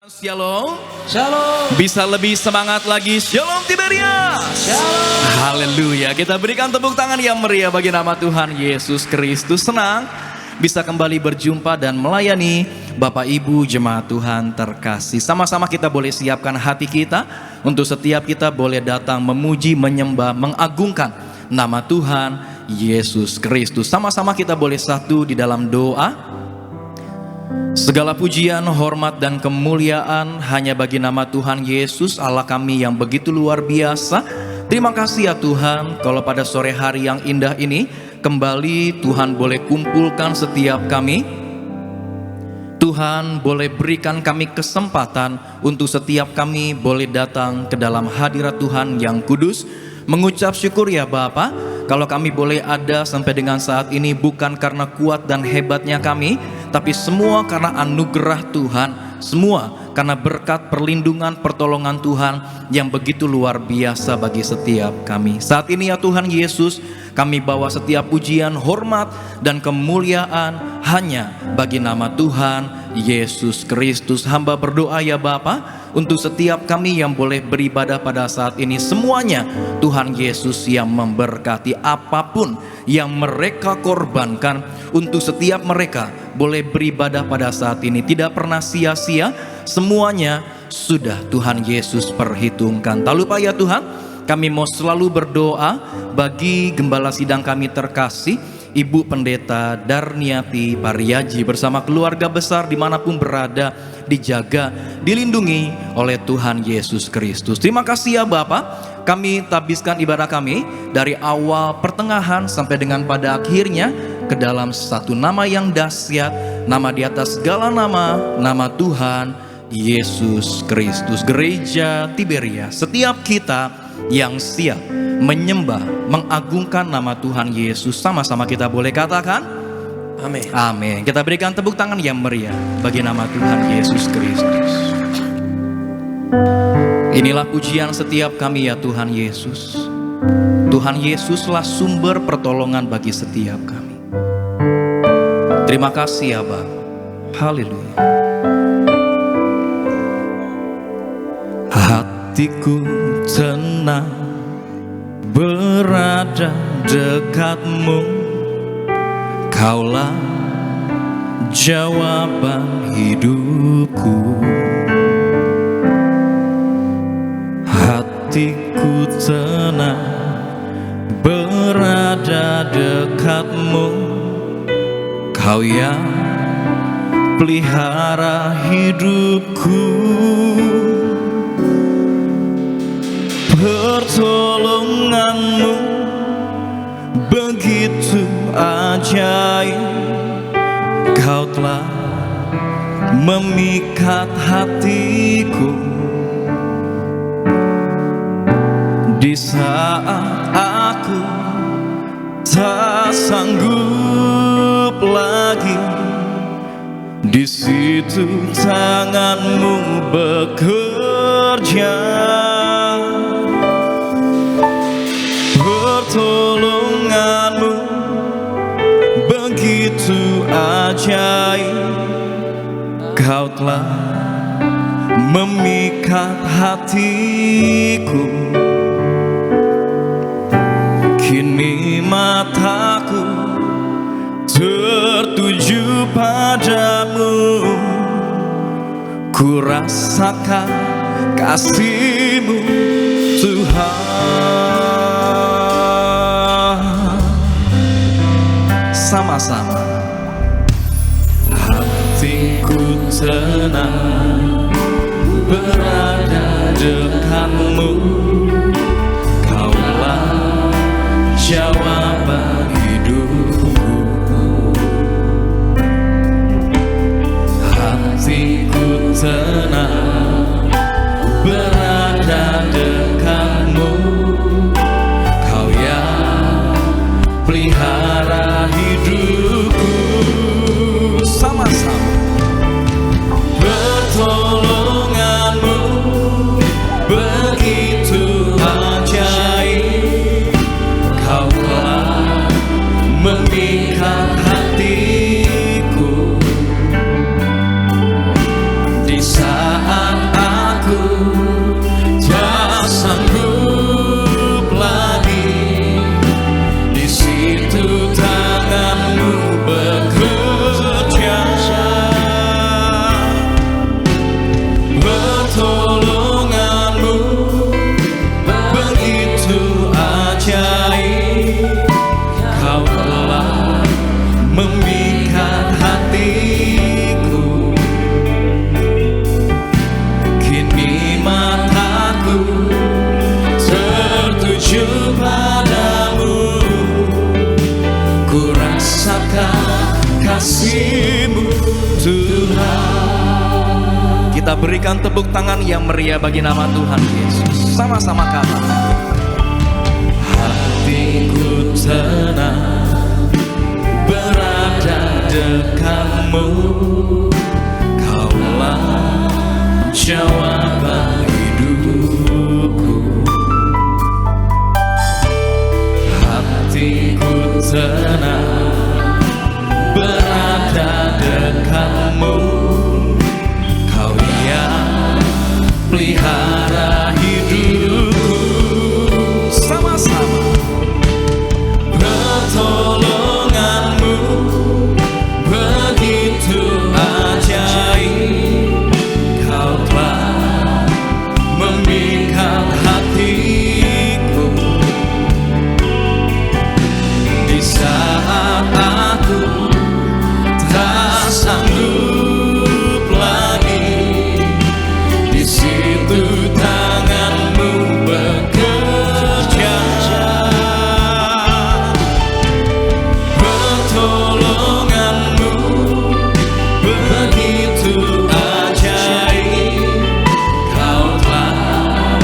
Shalom. Shalom. Bisa lebih semangat lagi. Shalom Tiberias. Shalom. Haleluya. Kita berikan tepuk tangan yang meriah bagi nama Tuhan Yesus Kristus. Senang bisa kembali berjumpa dan melayani Bapak Ibu jemaat Tuhan terkasih. Sama-sama kita boleh siapkan hati kita untuk setiap kita boleh datang memuji, menyembah, mengagungkan nama Tuhan Yesus Kristus. Sama-sama kita boleh satu di dalam doa. Segala pujian, hormat, dan kemuliaan hanya bagi nama Tuhan Yesus, Allah kami yang begitu luar biasa. Terima kasih ya Tuhan, kalau pada sore hari yang indah ini, kembali Tuhan boleh kumpulkan setiap kami. Tuhan boleh berikan kami kesempatan untuk setiap kami boleh datang ke dalam hadirat Tuhan yang kudus. Mengucap syukur ya Bapa, kalau kami boleh ada sampai dengan saat ini bukan karena kuat dan hebatnya kami, tapi semua karena anugerah Tuhan, semua karena berkat perlindungan pertolongan Tuhan yang begitu luar biasa bagi setiap kami. Saat ini ya Tuhan Yesus, kami bawa setiap pujian, hormat, dan kemuliaan hanya bagi nama Tuhan Yesus Kristus. Hamba berdoa ya Bapa, untuk setiap kami yang boleh beribadah pada saat ini, semuanya Tuhan Yesus yang memberkati. Apapun yang mereka korbankan untuk setiap mereka boleh beribadah pada saat ini tidak pernah sia-sia, semuanya sudah Tuhan Yesus perhitungkan. Tak lupa ya Tuhan, kami mau selalu berdoa bagi gembala sidang kami terkasih, Ibu Pendeta Darniati Pariaji bersama keluarga besar dimanapun berada, dijaga, dilindungi oleh Tuhan Yesus Kristus. Terima kasih ya Bapak. Kami tabiskan ibadah kami dari awal pertengahan sampai dengan pada akhirnya ke dalam satu nama yang dahsyat, nama di atas segala nama, nama Tuhan Yesus Kristus. Gereja Tiberias, setiap kita yang siap menyembah, mengagungkan nama Tuhan Yesus, sama-sama kita boleh katakan Amin. amin. Kita berikan tepuk tangan yang meriah bagi nama Tuhan Yesus Kristus. Inilah pujian setiap kami ya Tuhan Yesus. Tuhan Yesuslah sumber pertolongan bagi setiap kami. Terima kasih ya Bapa. Haleluya. Hatiku tenang berada dekatmu, Kaulah jawaban hidupku. Hatiku tenang berada dekatmu, Kau yang pelihara hidupku. Pertolonganmu begitu ajaib, Kau telah memikat hatiku. Di saat aku tak sanggup lagi, di situ tanganmu bekerja. Pertolonganmu begitu ajaib, Kau telah memikat hatiku. Kini mataku tertuju padamu, ku rasakan kasih-Mu Tuhan. Sama-sama. Hatiku tenang berada dekatmu, Kaulah jawaban hidupku. Hatiku tenang berada dekatmu, Kau yang pelihara hidupku. Sama-sama. Pertolonganmu begitu ajaib, Kau telah memikat hatiku. Kini mataku tertuju padamu, ku rasakan kasih-Mu Tuhan. Kita berikan tepuk tangan yang meriah bagi nama Tuhan Yesus. Sama-sama katakan, hatiku tenang berada dekatmu, Kaulah jawaban hidupku. Hatiku tenang berada dekatmu, Kau yang pelihara hidupku. Sama-sama, pertolongan-Mu begitu ajaib, Kau telah memikat hatiku. Di saat aku tak sanggup lagi, di situ tangan-Mu bekerja. Pertolongan-Mu begitu ajaib, Kau telah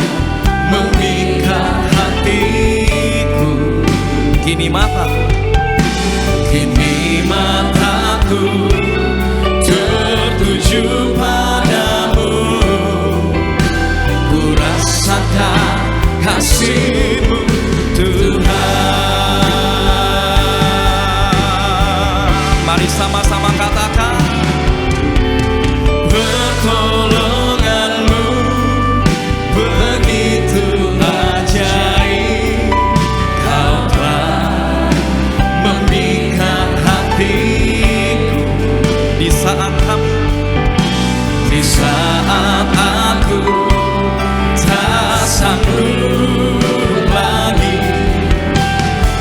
memikat hatiku. Kini mataku tertuju padamu, ku rasakan kasih-Mu Tuhan. Mari sama-sama katakan, pertolongan-Mu begitu ajaib, Kau telah memikat hatiku. Di saat aku tak sanggup lagi,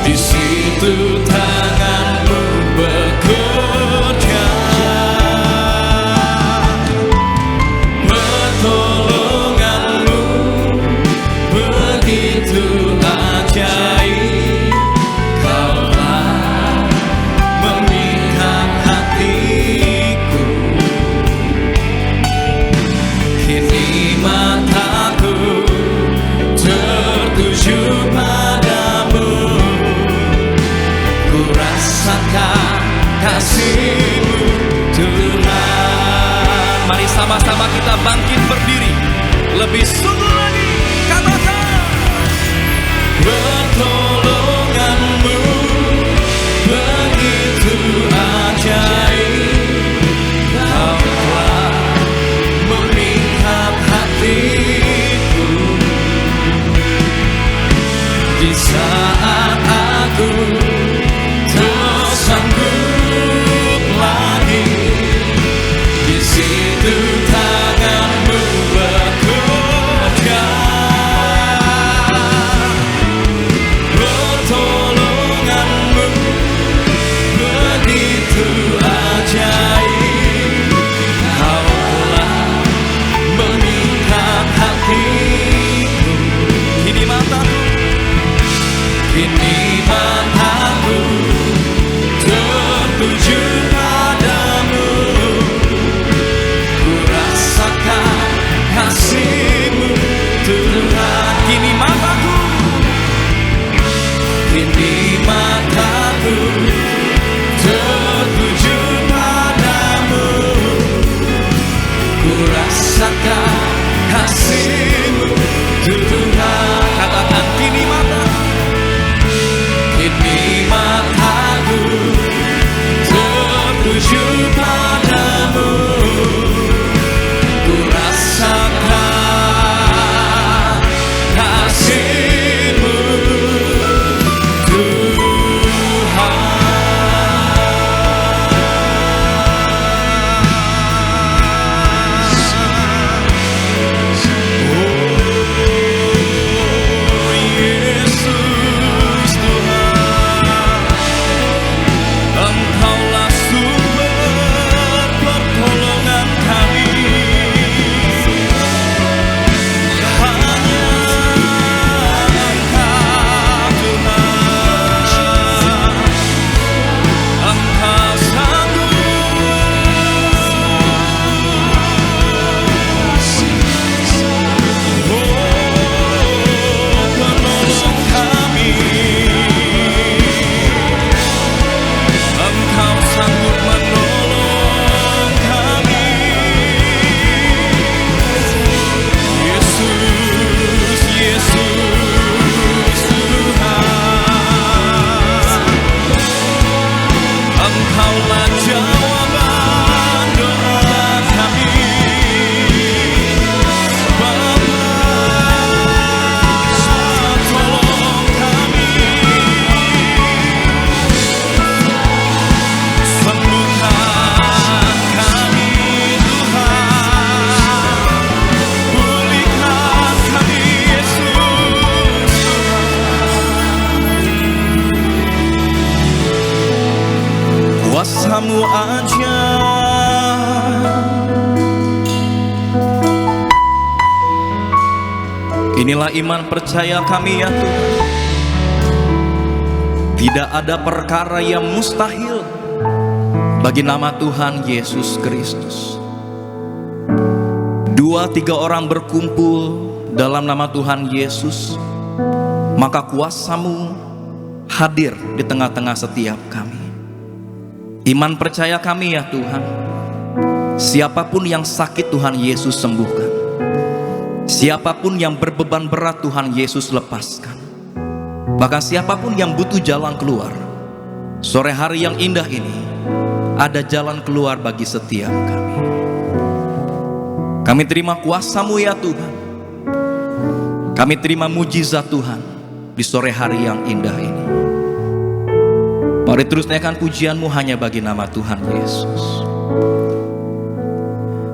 di situ tangan-Mu bekerja. Pertolongan-Mu begitu ajaib, Kau telah memikat hatiku. Kini mataku tertuju padamu, ku rasakan kasih-Mu Tuhan. Mari sama-sama kita bangkit berdiri, lebih sungguh lagi katakan, pertolongan-Mu begitu ajaib, Kau telah memikat hatiku. Di saat aku tak sanggup lagi, di situ tangan-Mu bekerja. Pertolongan-Mu begitu ajaib, Kau telah memikat hatiku. Kini mataku tertuju padamu, ku rasakan kasih-Mu Tuhan. Kini mataku tertuju padamu, ku rasakan kasih-Mu Tuhan. Katakan, kini mataku tertuju kuasa-Mu aja. Inilah iman percaya kami ya Tuhan. Tidak ada perkara yang mustahil bagi nama Tuhan Yesus Kristus. 2-3 orang berkumpul dalam nama Tuhan Yesus, maka kuasa-Mu hadir di tengah-tengah setiap kami. Iman percaya kami ya Tuhan, siapapun yang sakit Tuhan Yesus sembuhkan, siapapun yang berbeban berat Tuhan Yesus lepaskan. Bahkan siapapun yang butuh jalan keluar, sore hari yang indah ini ada jalan keluar bagi setiap kami. Kami terima kuasa-Mu ya Tuhan. Kami terima mujizat Tuhan di sore hari yang indah ini. Mari terus naikkan pujian-Mu hanya bagi nama Tuhan Yesus.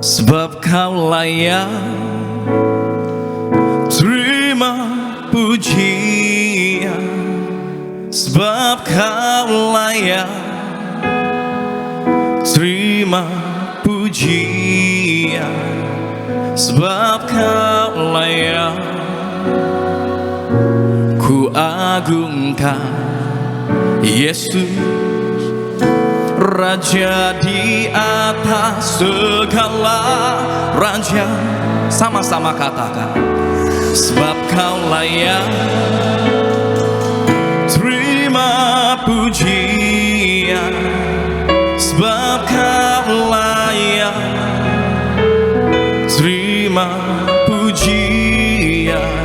Sebab Kau layak terima pujian, sebab Kau layak terima pujian, sebab Kau layak ku agungkan. Yesus Raja di atas segala raja. Sama-sama katakan, sebab Kau layak terima pujian, sebab Kau layak terima pujian,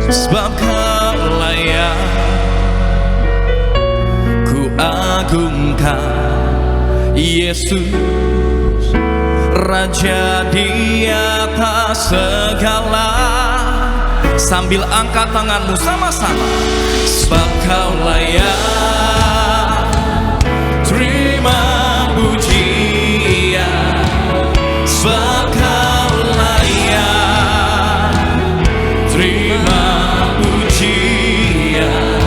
sebab Kau layak ku agungkan. Yesus Raja di atas segala. Sambil angkat tanganmu sama-sama, sebab Kau layak terima pujian, sebab Kau layak terima pujian,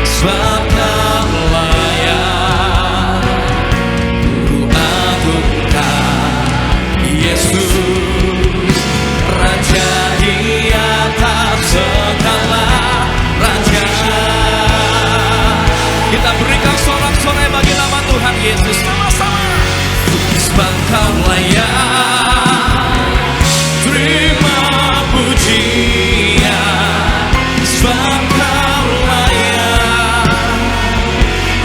sebab Kau layak ku agungkan. Yesus Raja di atas segala raja. Kita berikan sorak-sorai bagi nama Tuhan Yesus sama-sama. Sebab Kau layak terima pujian, sebab Kau layak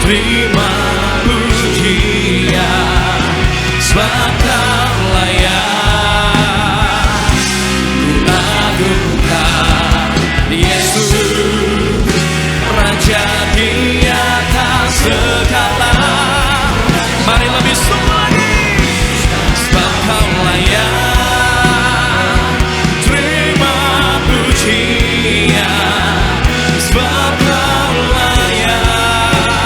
terima pujian, sebab Kau layak ku agungkan. Yesus Raja di atas segala. Mari lebih sungguh lagi, sebab Kau layak terima pujian, sebab Kau layak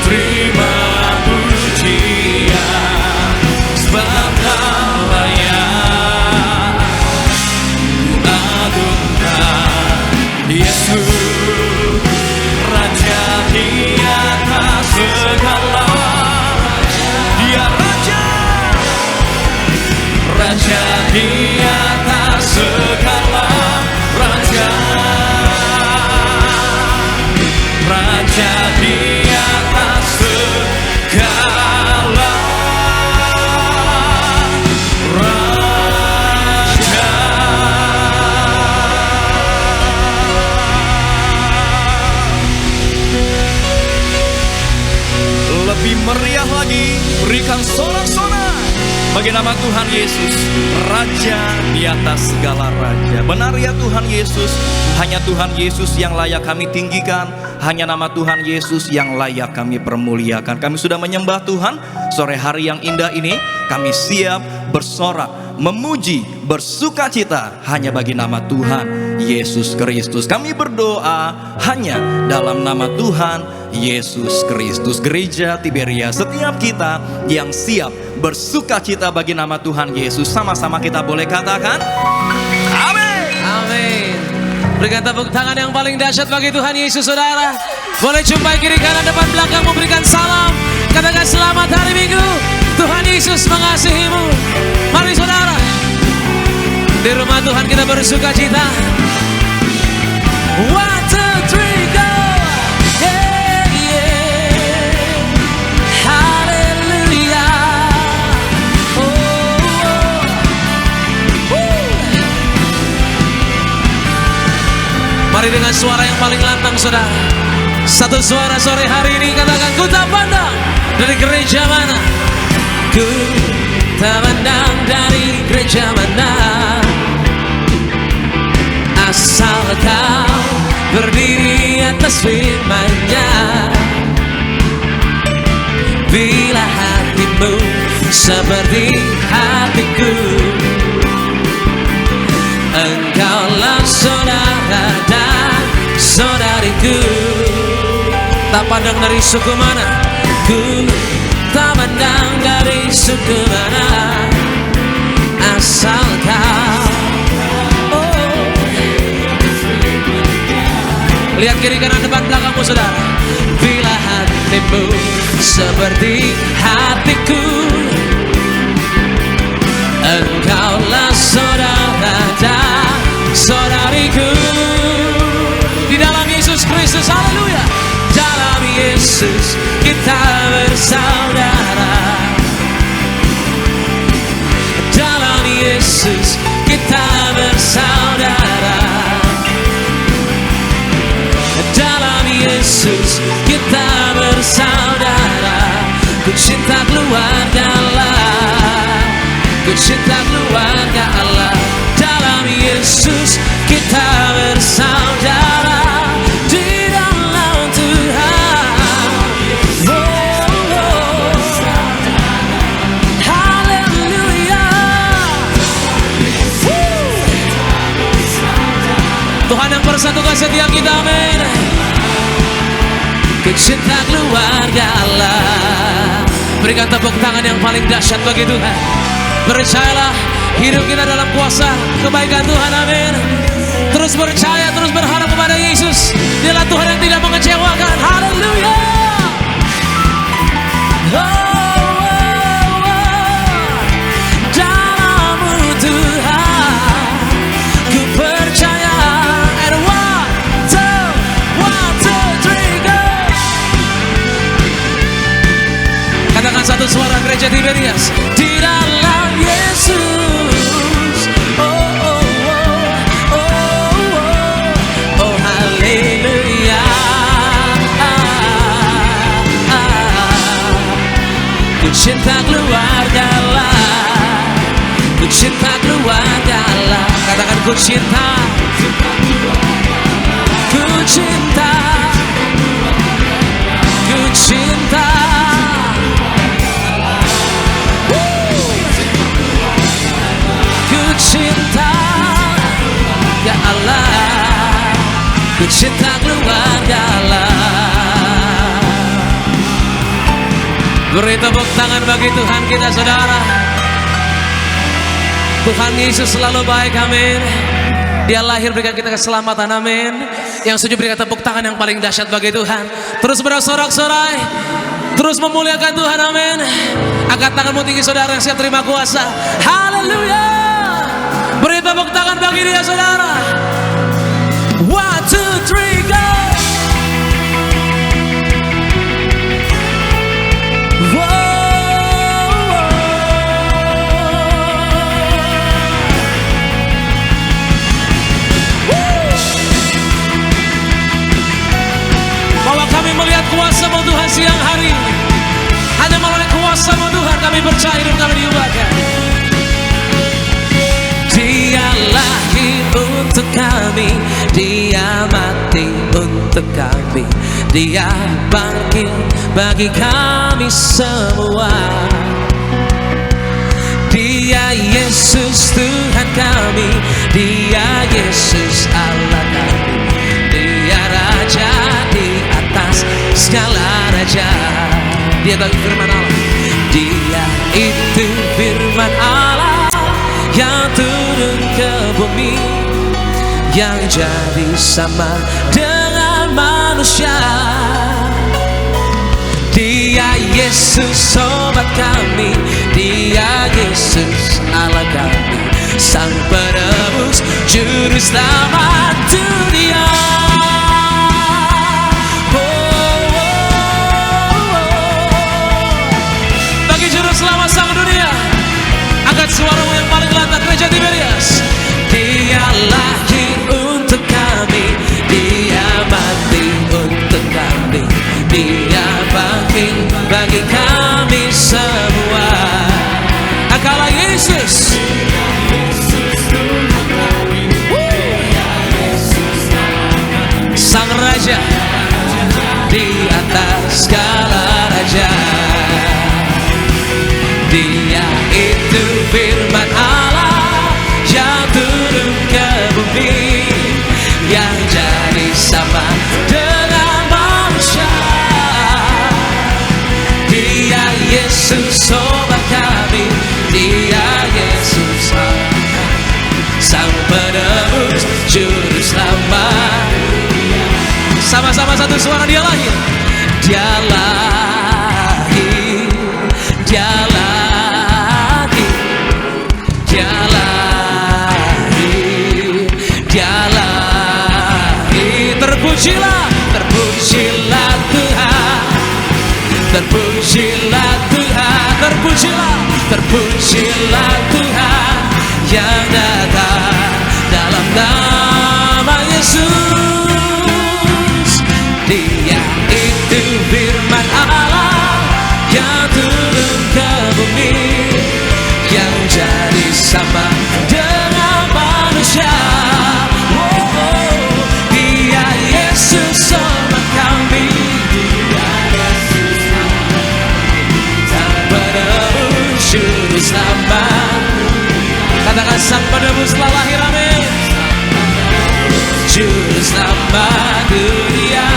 terima pujian, sebab Kau layak ku agungkan. Yesus Raja di atas segala. Dia Raja, Raja di atas segala raja, Raja di atas segala raja. Lebih meriah lagi, berikan sorak-sorai bagi nama Tuhan Yesus, Raja di atas segala raja. Benar ya Tuhan Yesus, hanya Tuhan Yesus yang layak kami tinggikan, hanya nama Tuhan Yesus yang layak kami permuliakan. Kami sudah menyembah Tuhan, sore hari yang indah ini kami siap bersorak, memuji, bersukacita hanya bagi nama Tuhan Yesus Kristus. Kami berdoa hanya dalam nama Tuhan Yesus Kristus. Gereja Tiberia, setiap kita yang siap bersukacita bagi nama Tuhan Yesus, sama-sama kita boleh katakan amin. Amin. Berikan tepuk tangan yang paling dahsyat bagi Tuhan Yesus, saudara. Boleh jumpai kiri kanan depan belakang, memberikan salam. Katakan Tuhan kita bersuka cita. 1, 2, 3, go. Yeah, yeah. Haleluya. Mari dengan suara yang paling lantang saudara, satu suara sore hari ini katakan, ku tak pandang dari gereja mana, ku tak pandang dari gereja mana, asal kau berdiri atas firman-Nya. Bila hatimu seperti hatiku, engkaulah saudara dan saudariku. Tak pandang dari suku mana, ku tak pandang dari suku mana, asal kau. Lihat kiri kanan depan belakangmu saudara. Bila hatimu seperti hatiku, engkaulah saudara dan saudariku. Di dalam Yesus Kristus, haleluya. Dalam Yesus kita bersaudara. Dalam Yesus kita bersaudara. Dalam Yesus kita bersaudara. Ku cinta keluarga Allah, ku cinta keluarga Allah. Dalam Yesus kita bersaudara. Di dalam Tuhan, oh, oh. Haleluya. Tuhan yang persatukan setiap kita, amin. Ku cinta keluarga Allah. Berikan tepuk tangan yang paling dahsyat bagi Tuhan. Percayalah, hidup kita dalam kuasa kebaikan Tuhan, amin. Terus percaya, terus berharap kepada Yesus. Dialah Tuhan yang tidak mengecewakan. Haleluya. Oh, oh, oh. Dalam-Mu Tuhan ku percaya. And 1, 2, 3, go. Katakan satu suara gereja Tiberias. Di dalam Yesus, oh, oh, oh, oh, oh, oh, haleluya. Ku cinta keluarga Allah, ku cinta keluarga Allah. Katakan ku cinta, ku cinta, ku cinta. Cinta ya Allah, ku cinta keluarga Allah. Beri tepuk tangan bagi Tuhan kita saudara. Tuhan Yesus selalu baik, amin. Dia lahir berikan kita keselamatan, amin. Yang setuju berikan tepuk tangan yang paling dahsyat bagi Tuhan. Terus bersorak-sorai, terus memuliakan Tuhan, amin. Angkat tanganmu tinggi saudara yang siap terima kuasa. Haleluya. Beri tepuk tangan bagi dia saudara. 1, 2, 3, go. Bahwa kami melihat kuasa-Mu Tuhan siang hari. Hanya melalui kuasa-Mu Tuhan kami percaya hidup kami diubahkan. Dia lahir untuk kami, Dia mati untuk kami, Dia bangkit bagi kami semua. Dia Yesus Tuhan kami, Dia Yesus Allah kami, Dia Raja di atas segala raja. Dia bagi firman Allah. Dia itu firman Allah yang turun ke bumi, yang jadi sama dengan manusia. Dia Yesus sobat kami, Dia Yesus Allah kami, Sang penebus bagi kami semua. Engkaulah Yesus. Sang Raja di atas segala raja. Dia itu firman Allah yang turun ke bumi, yang jadi sama dengan manusia. Dia Yesus obat kami, dia Yesus Sang penebus juru selamat. Sama-sama satu suara, dia lahir, dia lahir, dia lahir, dia lahir, dia lahir. Terpujilah, terpujilah Tuhan, terpujilah Tuhan, terpujilah, terpujilah Tuhan yang datang dalam nama Yesus. Dia itu firman Allah yang turun ke bumi, yang jadi sama dengan manusia. Dia Yesus sama kami, Sang penebus juru selamat. Katakan Sang penebus telah lahir, amin. Juru selamat dunia,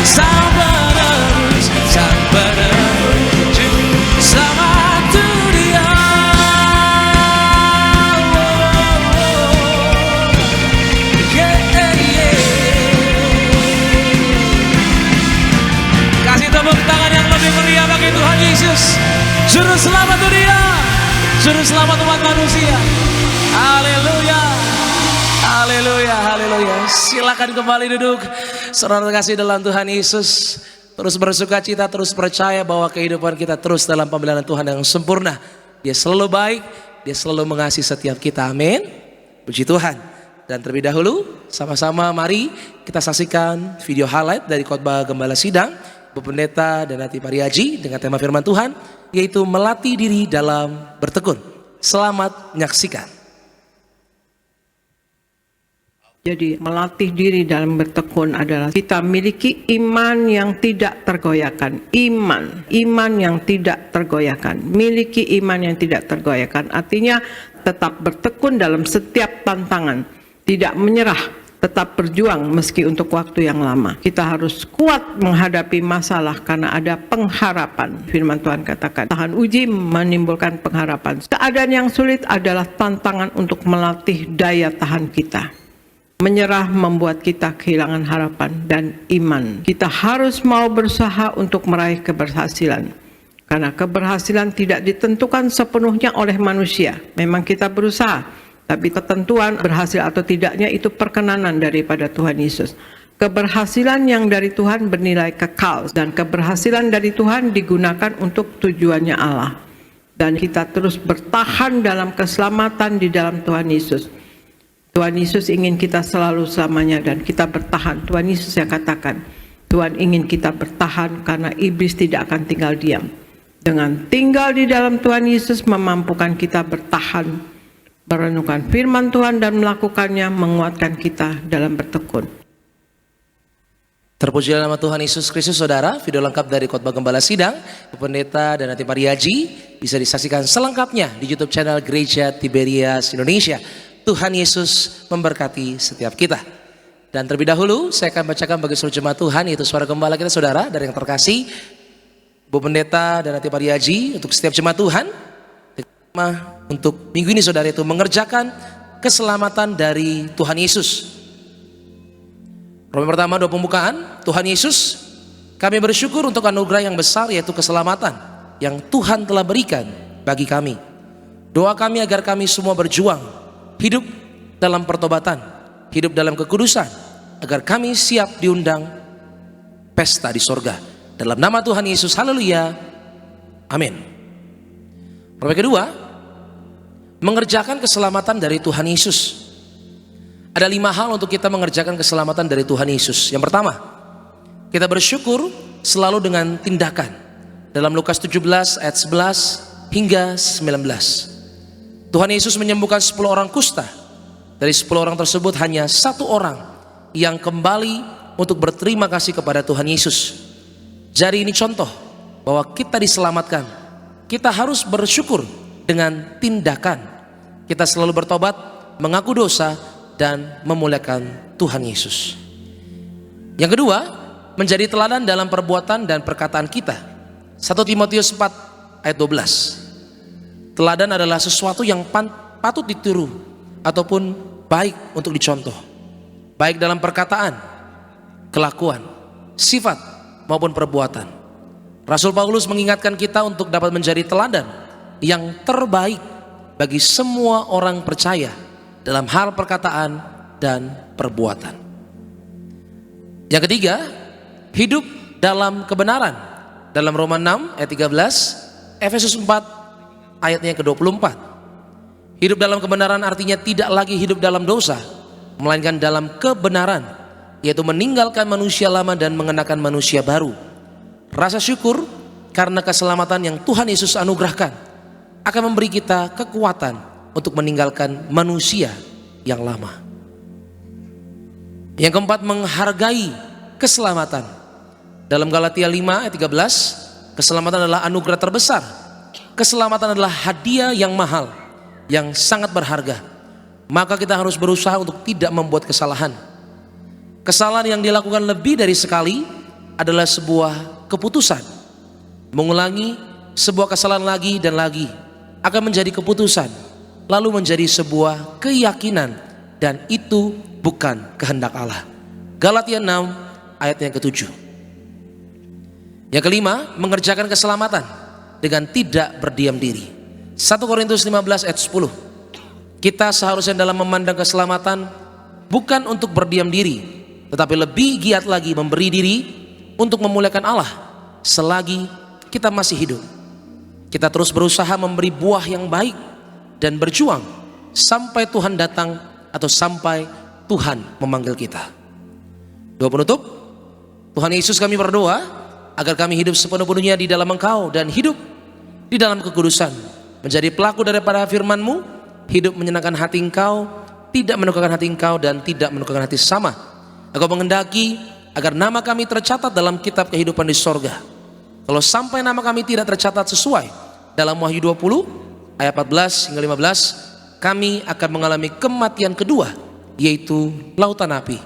Sang penebus, Sang penebus, Juru selamat dunia. Kasih tepuk tangan yang lebih meriah bagi Tuhan Yesus, Juru selamat dunia, Juru selamat umat manusia. Haleluya. Haleluya, haleluya. Silakan kembali duduk. Saudara kasih dalam Tuhan Yesus, terus bersuka cita, terus percaya bahwa kehidupan kita terus dalam pemeliharaan Tuhan yang sempurna. Dia selalu baik, dia selalu mengasihi setiap kita. Amin. Puji Tuhan. Dan terlebih dahulu, sama-sama mari kita saksikan video highlight dari khotbah Gembala Sidang Bu Pendeta dan Danati Pariaji dengan tema firman Tuhan, yaitu melatih diri dalam bertekun. Selamat menyaksikan. Jadi melatih diri dalam bertekun adalah kita miliki iman yang tidak tergoyahkan. Iman yang tidak tergoyahkan. Miliki iman yang tidak tergoyahkan. Artinya tetap bertekun dalam setiap tantangan. Tidak menyerah, tetap berjuang meski untuk waktu yang lama. Kita harus kuat menghadapi masalah karena ada pengharapan. Firman Tuhan katakan, tahan uji menimbulkan pengharapan. Keadaan yang sulit adalah tantangan untuk melatih daya tahan kita. Menyerah membuat kita kehilangan harapan dan iman. Kita harus mau berusaha untuk meraih keberhasilan. Karena keberhasilan tidak ditentukan sepenuhnya oleh manusia. Memang kita berusaha, tapi ketentuan berhasil atau tidaknya itu perkenanan daripada Tuhan Yesus. Keberhasilan yang dari Tuhan bernilai kekal, dan keberhasilan dari Tuhan digunakan untuk tujuannya Allah. Dan kita terus bertahan dalam keselamatan di dalam Tuhan Yesus. Tuhan Yesus ingin kita selalu selamanya dan kita bertahan. Tuhan Yesus yang katakan, Tuhan ingin kita bertahan karena iblis tidak akan tinggal diam. Dengan tinggal di dalam Tuhan Yesus memampukan kita bertahan, merenungkan firman Tuhan dan melakukannya, menguatkan kita dalam bertekun. Terpujilah nama Tuhan Yesus Kristus. Saudara, video lengkap dari khotbah Gembala Sidang Bu Pendeta dan Danati Pariaji bisa disaksikan selengkapnya di YouTube channel Gereja Tiberias Indonesia. Tuhan Yesus memberkati setiap kita. Dan terlebih dahulu saya akan bacakan bagi seluruh jemaat Tuhan, yaitu suara gembala kita saudara dari yang terkasih Bu Pendeta dan Danati Pariaji, untuk setiap jemaat Tuhan untuk minggu ini saudara, itu mengerjakan keselamatan dari Tuhan Yesus. Roma pertama 2 pembukaan, Tuhan Yesus, kami bersyukur untuk anugerah yang besar, yaitu keselamatan yang Tuhan telah berikan bagi kami. Doa kami agar kami semua berjuang hidup dalam pertobatan, hidup dalam kekudusan, agar kami siap diundang pesta di sorga. Dalam nama Tuhan Yesus, haleluya, amin. Pertama kedua, mengerjakan keselamatan dari Tuhan Yesus. Ada 5 hal untuk kita mengerjakan keselamatan dari Tuhan Yesus. Yang pertama, kita bersyukur selalu dengan tindakan. dalam Lukas 17 ayat 11 hingga 19. Tuhan Yesus menyembuhkan 10 orang kusta. Dari 10 orang tersebut hanya 1 orang yang kembali untuk berterima kasih kepada Tuhan Yesus. Jadi ini contoh bahwa kita diselamatkan. Kita harus bersyukur dengan tindakan. Kita selalu bertobat, mengaku dosa, dan memuliakan Tuhan Yesus. Yang kedua, menjadi teladan dalam perbuatan dan perkataan kita. 1 Timotius 4 ayat 12. Teladan adalah sesuatu yang patut ditiru ataupun baik untuk dicontoh, baik dalam perkataan, kelakuan, sifat maupun perbuatan. Rasul Paulus mengingatkan kita untuk dapat menjadi teladan yang terbaik bagi semua orang percaya dalam hal perkataan dan perbuatan. Yang ketiga, hidup dalam kebenaran. Dalam Roma 6 ayat 13, Efesus 4 ayatnya ke-24. Hidup dalam kebenaran artinya tidak lagi hidup dalam dosa, melainkan dalam kebenaran, yaitu meninggalkan manusia lama dan mengenakan manusia baru. Rasa syukur karena keselamatan yang Tuhan Yesus anugerahkan akan memberi kita kekuatan untuk meninggalkan manusia yang lama. Yang keempat, menghargai keselamatan. Dalam Galatia 5 ayat 13, keselamatan adalah anugerah terbesar. Keselamatan adalah hadiah yang mahal, yang sangat berharga. Maka kita harus berusaha untuk tidak membuat kesalahan. Kesalahan yang dilakukan lebih dari sekali adalah sebuah keputusan. Mengulangi sebuah kesalahan lagi dan lagi akan menjadi keputusan, lalu menjadi sebuah keyakinan, dan itu bukan kehendak Allah. Galatia 6 ayat yang ke-7. Yang kelima, mengerjakan keselamatan dengan tidak berdiam diri. 1 Korintus 15 ayat 10. Kita seharusnya dalam memandang keselamatan bukan untuk berdiam diri, tetapi lebih giat lagi memberi diri untuk memuliakan Allah selagi kita masih hidup. Kita terus berusaha memberi buah yang baik dan berjuang sampai Tuhan datang atau sampai Tuhan memanggil kita. Doa penutup, Tuhan Yesus, kami berdoa agar kami hidup sepenuh-penuhnya di dalam Engkau dan hidup di dalam kekudusan, menjadi pelaku daripada firman-Mu, hidup menyenangkan hati Engkau, tidak menukar hati Engkau dan tidak menukar hati sesama. Engkau mengendaki agar nama kami tercatat dalam kitab kehidupan di sorga. Kalau sampai nama kami tidak tercatat sesuai dalam Wahyu 20 ayat 14 hingga 15, kami akan mengalami kematian kedua, yaitu lautan api.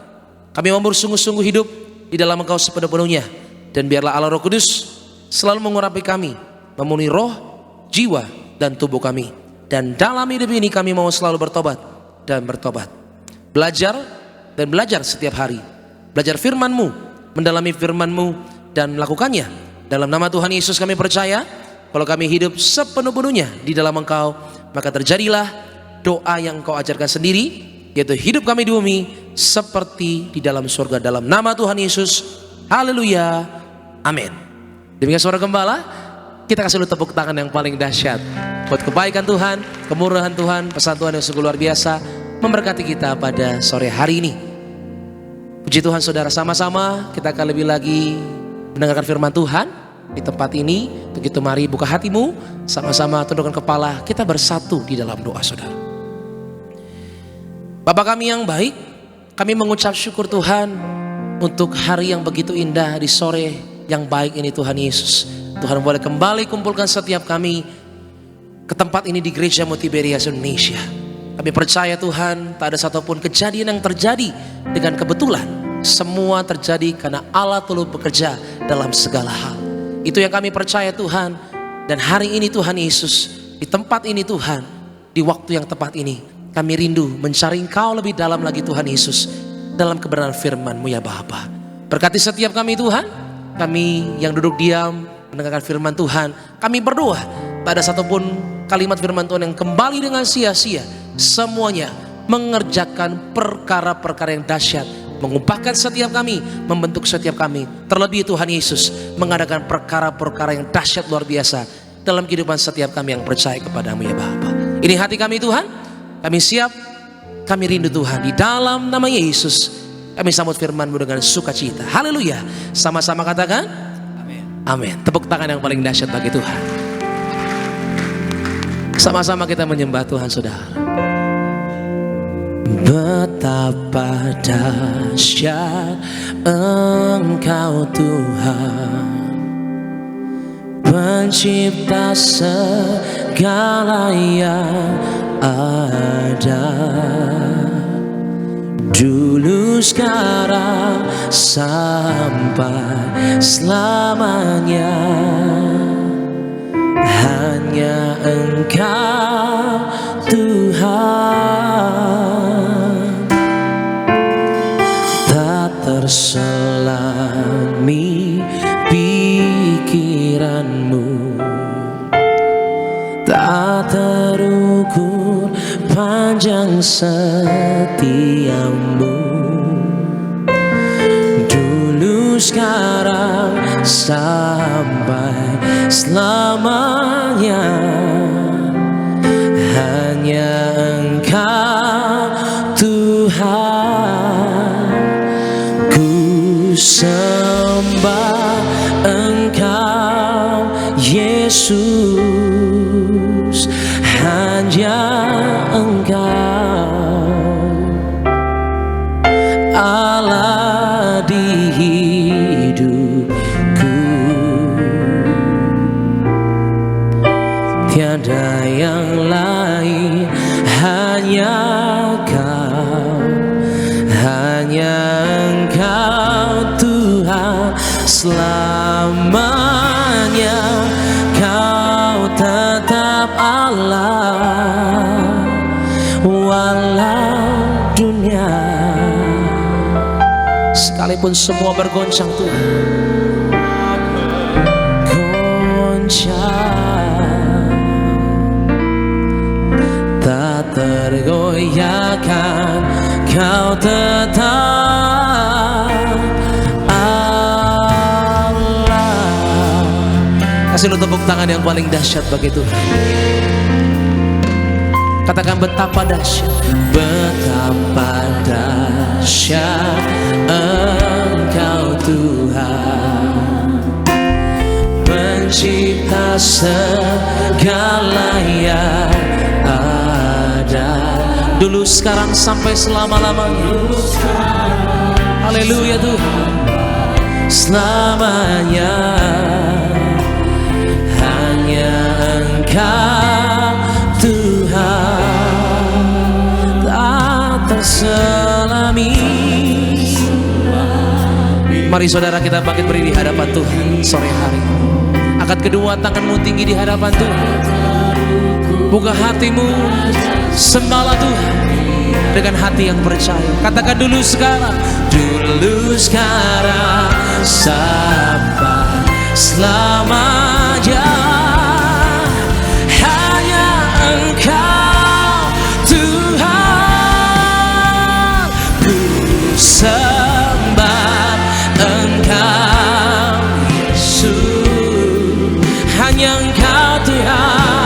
Kami mau bersungguh-sungguh hidup di dalam Engkau sepenuh-penuhnya, dan biarlah Allah Roh Kudus selalu mengurapi kami, memenuhi roh, jiwa, dan tubuh kami. Dan dalam hidup ini kami mau selalu bertobat dan bertobat, belajar dan belajar setiap hari, belajar firman-Mu, mendalami firman-Mu, dan melakukannya. Dalam nama Tuhan Yesus kami percaya, kalau kami hidup sepenuh-penuhnya di dalam Engkau, maka terjadilah doa yang Engkau ajarkan sendiri, yaitu hidup kami di bumi seperti di dalam surga. Dalam nama Tuhan Yesus, haleluya, amin. Demikian suara gembala, kita kasih dulu tepuk tangan yang paling dahsyat buat kebaikan Tuhan, kemurahan Tuhan, pesan Tuhan yang sungguh luar biasa memberkati kita pada sore hari ini. Puji Tuhan saudara, sama-sama kita akan lebih lagi mendengarkan firman Tuhan di tempat ini. Untuk itu mari buka hatimu, sama-sama tundukkan kepala, kita bersatu di dalam doa saudara. Bapa kami yang baik, kami mengucap syukur Tuhan untuk hari yang begitu indah di sore yang baik ini Tuhan Yesus. Tuhan boleh kembali kumpulkan setiap kami ke tempat ini di Gereja Multiberias Indonesia. Kami percaya Tuhan, tak ada satupun kejadian yang terjadi dengan kebetulan. Semua terjadi karena Allah turut bekerja dalam segala hal. Itu yang kami percaya Tuhan. Dan hari ini Tuhan Yesus, di tempat ini Tuhan, di waktu yang tepat ini, kami rindu mencari Engkau lebih dalam lagi Tuhan Yesus, dalam kebenaran firman-Mu ya Bapa. Berkati setiap kami Tuhan, kami yang duduk diam mendengarkan firman Tuhan, kami berdoa tak ada satupun kalimat firman Tuhan yang kembali dengan sia-sia. Semuanya mengerjakan perkara-perkara yang dahsyat, mengubahkan setiap kami, membentuk setiap kami. Terlebih Tuhan Yesus mengadakan perkara-perkara yang dahsyat luar biasa dalam kehidupan setiap kami yang percaya kepadamu ya Bapa. Ini hati kami Tuhan, kami siap, kami rindu Tuhan. Di dalam nama Yesus kami sambut firman-Mu dengan sukacita. Haleluya. Sama-sama katakan Amin. Tepuk tangan yang paling dahsyat bagi Tuhan. Sama-sama kita menyembah Tuhan, saudara. Betapa dahsyat Engkau Tuhan, pencipta segala yang ada, dulu, sekarang, sampai selamanya. Hanya Engkau Tuhan, tak terselami pikiranmu, tak terukur panjang setiamu. Dulu, sekarang, sampai selamanya. Hanya Engkau Tuhan, ku sembah Engkau Yesus. Hanya Engkau Allah di hidupku, tiada yang lain, hanya Kau, hanya Engkau Tuhan. Selamanya Kau tetap Allah, walau dunia sekalipun semua bergoncang, Tuhan, goncang, tak tergoyahkan, Kau tetap Allah. Kasih lu tepuk tangan yang paling dahsyat bagi Tuhan. Katakan betapa dahsyat, betapa dahsyat Engkau Tuhan, pencipta segala yang ada, dulu, sekarang, sampai selama-lamanya. Haleluya Tuhan. Selamanya hanya Engkau Tuhan, tak terselami. Mari saudara kita bangkit berdiri di hadapan Tuhan sore hari. Angkat kedua tanganmu tinggi di hadapan Tuhan. Buka hatimu, sembahlah Tuhan dengan hati yang percaya. Katakan dulu, sekarang, dulu, sekarang, sampai selamanya. Hanya Engkau Tuhan, ku sembah Engkau Yesus. Hanya Engkau Tuhan.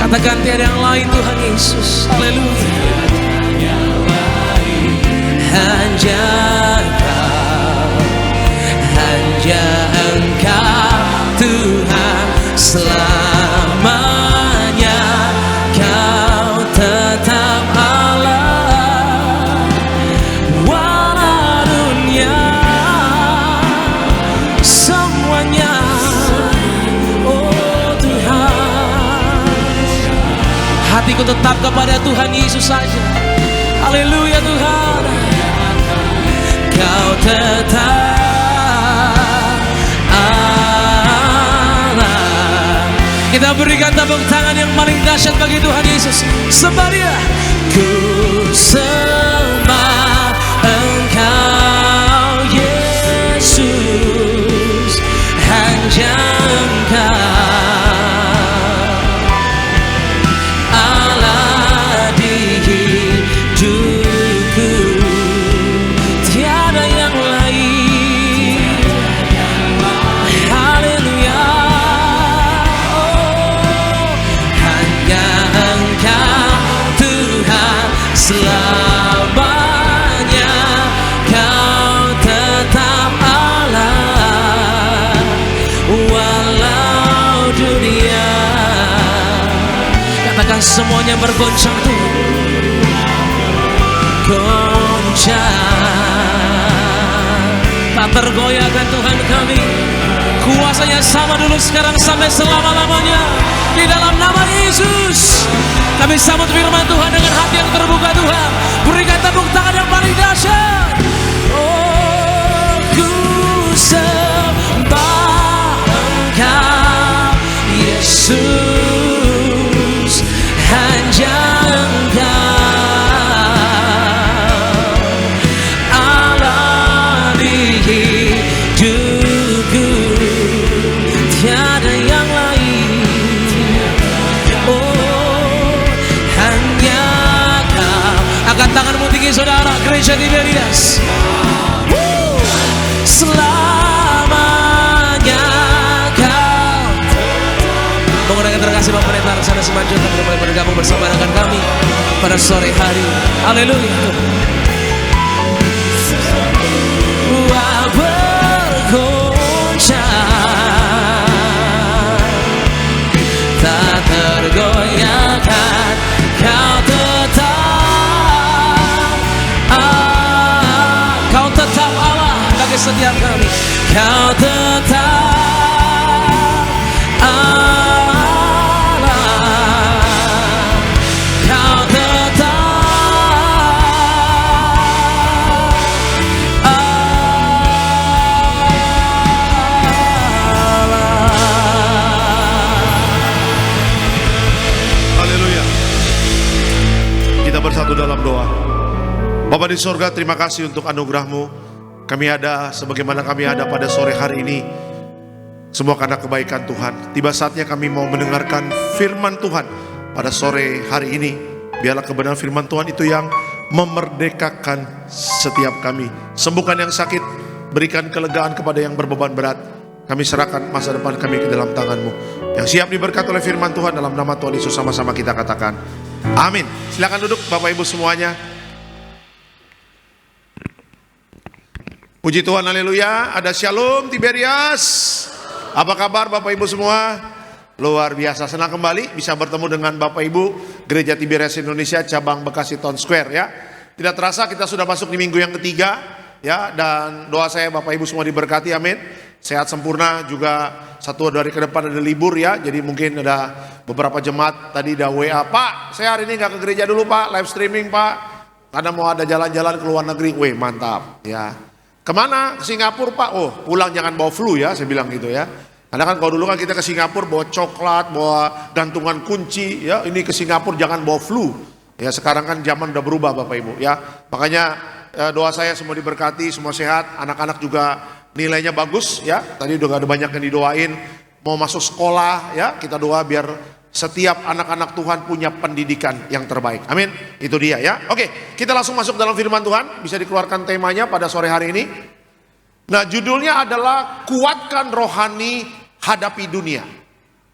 Katakan tiada yang lain Tuhan Yesus. Haleluya. Hanya Engkau, hanya Engkau Tuhan. Selamanya Kau tetap Allah, walau dunia semuanya. Hatiku tetap kepada Tuhan Yesus saja. Haleluya Tuhan. Kau tetap Allah. Kita berikan tepuk tangan yang paling dahsyat bagi Tuhan Yesus. Sembah Dia. Ku sembah Engkau Yesus. Hanya Engkau Tuhan. semuanya bergoncang tuh. Goncang, tak tergoyahkan Tuhan kami. Kuasanya sama dulu, sekarang, sampai selama-lamanya. Di dalam nama Yesus kami sambut firman Tuhan dengan hati yang terbuka. Tuhan, berikan tepuk tangan yang paling dahsyat. Oh, ku sembah Engkau Yesus, hanya Engkau Allah di hidupku, tiada yang lain. Oh, hanya Kau. Angkat tanganmu tinggi saudara, gereja Tiberias. Selamanya Kau. Menggunakan terkasih Bapak Pendeta Laksana Simanjuntak untuk boleh bergabung bersama dengan kami pada sore hari. Haleluya. Wah, bergoncang, tak tergoyahkan, Kau tetap Allah bagi setiap kami. Kau tetap Allah, Kau tetap Allah. Haleluya. Kita bersatu dalam doa. Bapa di sorga, terima kasih untuk anugerah-Mu. Kami ada sebagaimana kami ada pada sore hari ini, semua karena kebaikan Tuhan. Tiba saatnya kami mau mendengarkan firman Tuhan pada sore hari ini. Biarlah kebenaran firman Tuhan itu yang memerdekakan setiap kami. Sembuhkan yang sakit, berikan kelegaan kepada yang berbeban berat. Kami serahkan masa depan kami ke dalam tangan-Mu. Yang siap diberkati oleh firman Tuhan, dalam nama Tuhan Yesus sama-sama kita katakan amin. Silakan duduk Bapak Ibu semuanya. Puji Tuhan, haleluya. Ada Shalom Tiberias. Apa kabar Bapak Ibu semua? Luar biasa, senang kembali bisa bertemu dengan Bapak Ibu Gereja Tiberias Indonesia cabang Bekasi Town Square ya. Tidak terasa kita sudah masuk di minggu yang ketiga ya, dan doa saya Bapak Ibu semua diberkati, amin. Sehat sempurna, juga satu hari ke depan ada libur ya. Jadi mungkin ada beberapa jemaat tadi ada WA, Pak saya hari ini gak ke gereja dulu Pak, live streaming Pak, karena mau ada jalan-jalan ke luar negeri. Weh mantap ya. Kemana? Ke Singapura Pak. Oh pulang jangan bawa flu ya, saya bilang gitu ya. Karena kan kalau dulu kan kita ke Singapura bawa coklat, bawa gantungan kunci ya. Ini ke Singapura jangan bawa flu. Ya sekarang kan zaman udah berubah Bapak Ibu ya. Makanya doa saya semua diberkati, semua sehat, anak-anak juga nilainya bagus ya. Tadi udah ada banyak yang didoain mau masuk sekolah ya. Kita doa biar setiap anak-anak Tuhan punya pendidikan yang terbaik. Amin. Itu dia ya. Oke, kita langsung masuk dalam firman Tuhan. Bisa dikeluarkan temanya pada sore hari ini. Nah, judulnya adalah kuatkan rohani, hadapi dunia.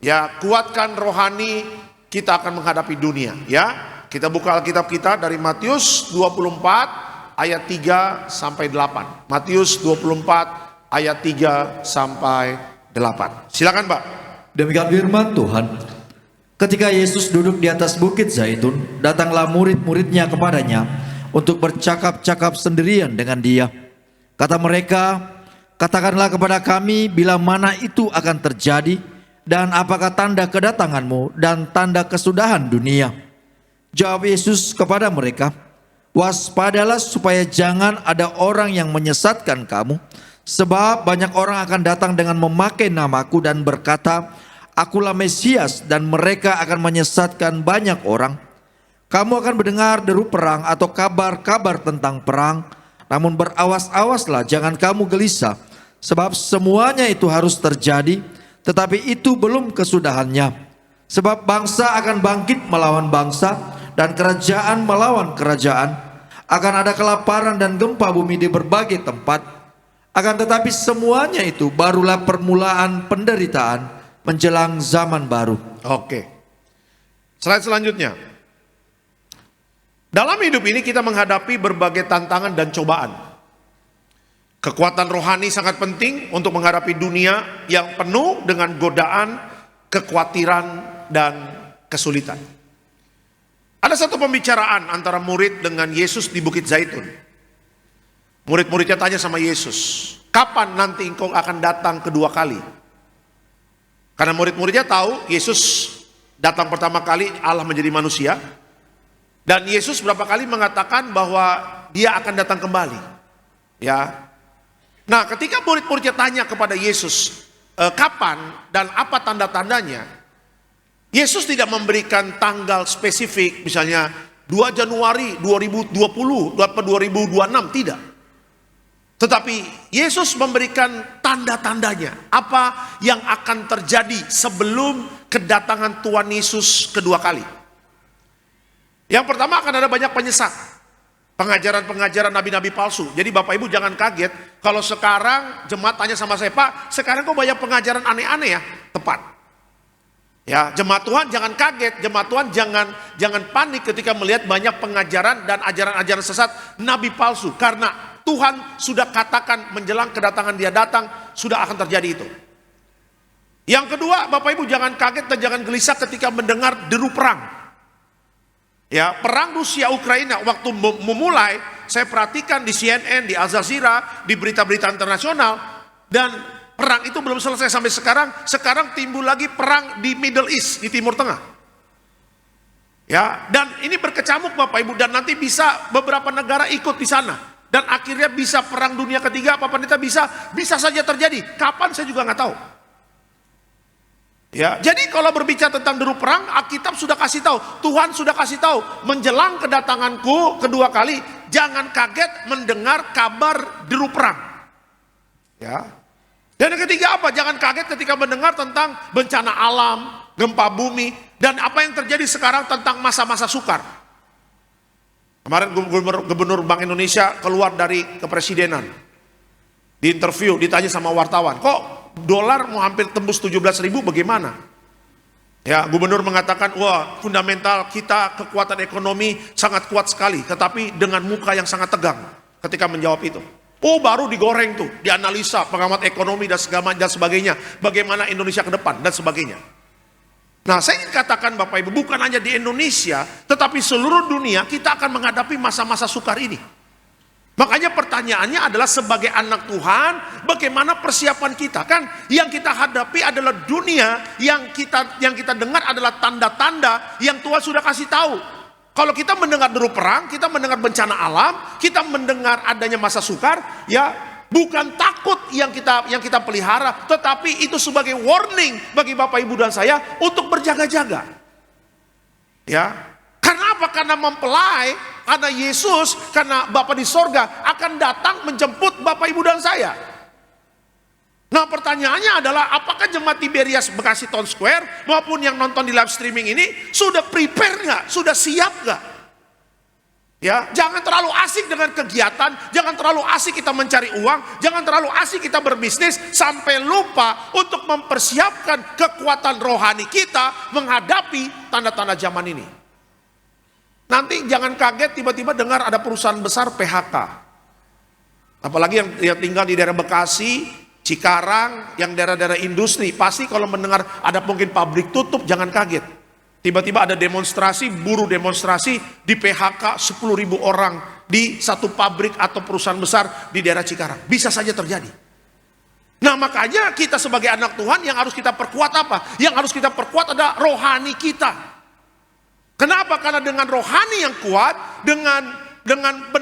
Ya, kuatkan rohani, kita akan menghadapi dunia ya. Kita buka Alkitab kita dari Matius 24 ayat 3 sampai 8. Matius 24 ayat 3 sampai 8. Silakan, Pak. Demikian firman Tuhan. Ketika Yesus duduk di atas bukit Zaitun, datanglah murid-muridnya kepadanya untuk bercakap-cakap sendirian dengan dia. Kata mereka, katakanlah kepada kami bila mana itu akan terjadi, dan apakah tanda kedatanganmu dan tanda kesudahan dunia. Jawab Yesus kepada mereka, waspadalah supaya jangan ada orang yang menyesatkan kamu, sebab banyak orang akan datang dengan memakai namaku dan berkata, Akulah Mesias, dan mereka akan menyesatkan banyak orang. Kamu akan mendengar deru perang atau kabar-kabar tentang perang. Namun berawas-awaslah, jangan kamu gelisah, sebab semuanya itu harus terjadi, tetapi itu belum kesudahannya. Sebab bangsa akan bangkit melawan bangsa, dan kerajaan melawan kerajaan. Akan ada kelaparan dan gempa bumi di berbagai tempat. Akan tetapi semuanya itu barulah permulaan penderitaan menjelang zaman baru. Oke. Slide selanjutnya. Dalam hidup ini kita menghadapi berbagai tantangan dan cobaan. Kekuatan rohani sangat penting untuk menghadapi dunia yang penuh dengan godaan, kekhawatiran, dan kesulitan. Ada satu pembicaraan antara murid dengan Yesus di Bukit Zaitun. Murid-muridnya tanya sama Yesus, kapan nanti engkau akan datang kedua kali? Karena murid-muridnya tahu Yesus datang pertama kali Allah menjadi manusia. Dan Yesus berapa kali mengatakan bahwa dia akan datang kembali. Ya. Nah, ketika murid-muridnya tanya kepada Yesus, kapan dan apa tanda-tandanya, Yesus tidak memberikan tanggal spesifik, misalnya 2 Januari 2020 atau 2026, tidak. Tetapi Yesus memberikan tanda-tandanya, apa yang akan terjadi sebelum kedatangan Tuhan Yesus kedua kali. Yang pertama, akan ada banyak penyesat, pengajaran-pengajaran nabi-nabi palsu. Jadi Bapak Ibu jangan kaget kalau sekarang jemaat tanya sama saya, Pak, sekarang kok banyak pengajaran aneh-aneh ya? Tepat. Ya, jemaat Tuhan jangan kaget, jemaat Tuhan jangan panik ketika melihat banyak pengajaran dan ajaran-ajaran sesat nabi palsu, karena Tuhan sudah katakan menjelang kedatangan dia datang sudah akan terjadi itu. Yang kedua, Bapak Ibu jangan kaget dan jangan gelisah ketika mendengar deru perang. Ya, perang Rusia Ukraina waktu memulai, saya perhatikan di CNN, di Al Jazeera, di berita-berita internasional, dan perang itu belum selesai sampai sekarang. Sekarang timbul lagi perang di Middle East, di Timur Tengah. Ya, dan ini berkecamuk Bapak Ibu, dan nanti bisa beberapa negara ikut di sana. Dan akhirnya bisa perang dunia ketiga, apa pendeta, bisa saja terjadi. Kapan saya juga nggak tahu. Ya, jadi kalau berbicara tentang deru perang, Alkitab sudah kasih tahu, Tuhan sudah kasih tahu, menjelang kedatanganku kedua kali, jangan kaget mendengar kabar deru perang. Ya. Dan yang ketiga apa? Jangan kaget ketika mendengar tentang bencana alam, gempa bumi, dan apa yang terjadi sekarang tentang masa-masa sukar. Kemarin Gubernur Bank Indonesia keluar dari kepresidenan, di interview, ditanya sama wartawan, kok dolar mau hampir tembus 17.000, bagaimana? Ya, gubernur mengatakan, wah, fundamental kita kekuatan ekonomi sangat kuat sekali, tetapi dengan muka yang sangat tegang ketika menjawab itu. Oh, baru digoreng tuh, dianalisa pengamat ekonomi dan sebagainya, bagaimana Indonesia ke depan dan sebagainya. Nah, saya ingin katakan Bapak Ibu, bukan hanya di Indonesia, tetapi seluruh dunia kita akan menghadapi masa-masa sukar ini. Makanya pertanyaannya adalah sebagai anak Tuhan, bagaimana persiapan kita? Kan yang kita hadapi adalah dunia, yang kita dengar adalah tanda-tanda yang Tuhan sudah kasih tahu. Kalau kita mendengar deru perang, kita mendengar bencana alam, kita mendengar adanya masa sukar, ya bukan takut yang kita pelihara, tetapi itu sebagai warning bagi Bapak Ibu dan saya untuk berjaga-jaga. Ya. Karena apa? Karena mempelai, karena Yesus, karena Bapa di sorga akan datang menjemput Bapak Ibu dan saya. Nah, pertanyaannya adalah apakah jemaat Tiberias Bekasi Town Square maupun yang nonton di live streaming ini sudah prepare nggak? Sudah siap nggak? Ya, jangan terlalu asik dengan kegiatan, jangan terlalu asik kita mencari uang, jangan terlalu asik kita berbisnis sampai lupa untuk mempersiapkan kekuatan rohani kita menghadapi tanda-tanda zaman ini. Nanti jangan kaget tiba-tiba dengar ada perusahaan besar PHK. Apalagi yang tinggal di daerah Bekasi, Cikarang, yang daerah-daerah industri. Pasti kalau mendengar ada mungkin pabrik tutup, jangan kaget. Tiba-tiba ada demonstrasi, buruh demonstrasi, di PHK 10.000 orang di satu pabrik atau perusahaan besar di daerah Cikarang. Bisa saja terjadi. Nah, makanya kita sebagai anak Tuhan yang harus kita perkuat apa? Yang harus kita perkuat adalah rohani kita. Kenapa? Karena dengan rohani yang kuat, dengan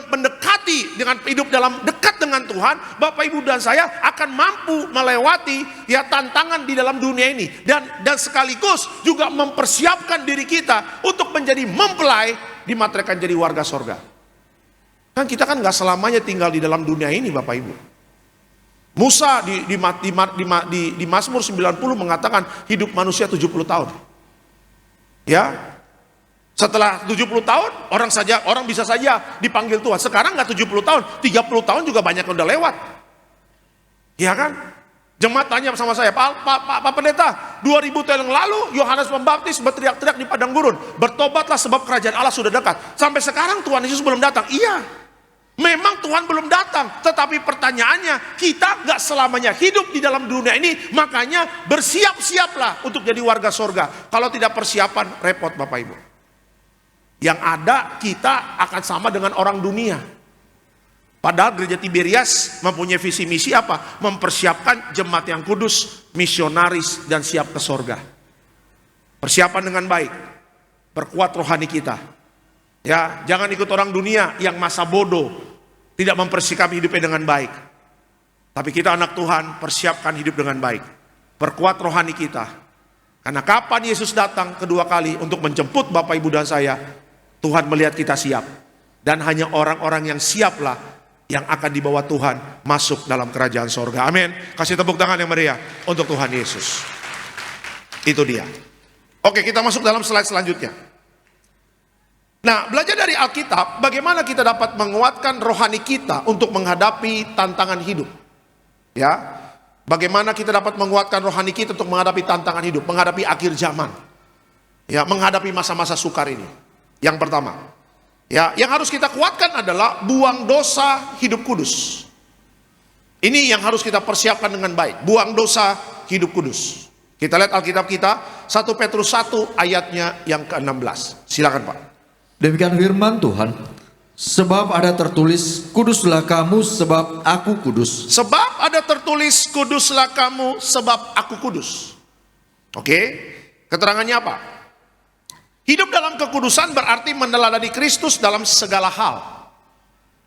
mendekati, dengan hidup dalam dekat dengan Tuhan, Bapak Ibu dan saya akan mampu melewati ya tantangan di dalam dunia ini, dan sekaligus juga mempersiapkan diri kita untuk menjadi mempelai dimateraikan jadi warga sorga. Kan kita kan nggak selamanya tinggal di dalam dunia ini, Bapak Ibu. Musa di Mazmur 90 mengatakan hidup manusia 70 tahun. Ya. Setelah 70 tahun, orang bisa saja dipanggil Tuhan. Sekarang nggak 70 tahun, 30 tahun juga banyak yang udah lewat. Iya kan? Jemaat tanya sama saya, Pak Pendeta, 2000 tahun yang lalu Yohanes Pembaptis berteriak-teriak di padang gurun, bertobatlah sebab kerajaan Allah sudah dekat. Sampai sekarang Tuhan Yesus belum datang. Iya, memang Tuhan belum datang. Tetapi pertanyaannya, kita nggak selamanya hidup di dalam dunia ini. Makanya bersiap-siaplah untuk jadi warga sorga. Kalau tidak persiapan, repot Bapak Ibu. Yang ada kita akan sama dengan orang dunia. Padahal gereja Tiberias mempunyai visi misi apa? Mempersiapkan jemaat yang kudus, misionaris, dan siap ke sorga. Persiapan dengan baik, perkuat rohani kita. Ya, jangan ikut orang dunia yang masa bodoh, tidak mempersikapi hidupnya dengan baik. Tapi kita anak Tuhan, persiapkan hidup dengan baik. Perkuat rohani kita. Karena kapan Yesus datang kedua kali untuk menjemput Bapak Ibu dan saya, Tuhan melihat kita siap. Dan hanya orang-orang yang siaplah yang akan dibawa Tuhan masuk dalam kerajaan sorga. Amin. Kasih tepuk tangan yang meriah untuk Tuhan Yesus. Itu dia. Oke, kita masuk dalam slide selanjutnya. Nah, belajar dari Alkitab, bagaimana kita dapat menguatkan rohani kita untuk menghadapi tantangan hidup. Ya, bagaimana kita dapat menguatkan rohani kita untuk menghadapi tantangan hidup, menghadapi akhir zaman, ya, menghadapi masa-masa sukar ini. Yang pertama, ya, yang harus kita kuatkan adalah buang dosa, hidup kudus. Ini yang harus kita persiapkan dengan baik, buang dosa, hidup kudus. Kita lihat Alkitab kita, 1 Petrus 1 ayatnya yang ke-16. Silakan Pak. Demikian firman Tuhan. Sebab ada tertulis, kuduslah kamu sebab aku kudus. Sebab ada tertulis, kuduslah kamu sebab aku kudus. Oke, keterangannya apa? Hidup dalam kekudusan berarti meneladani Kristus dalam segala hal.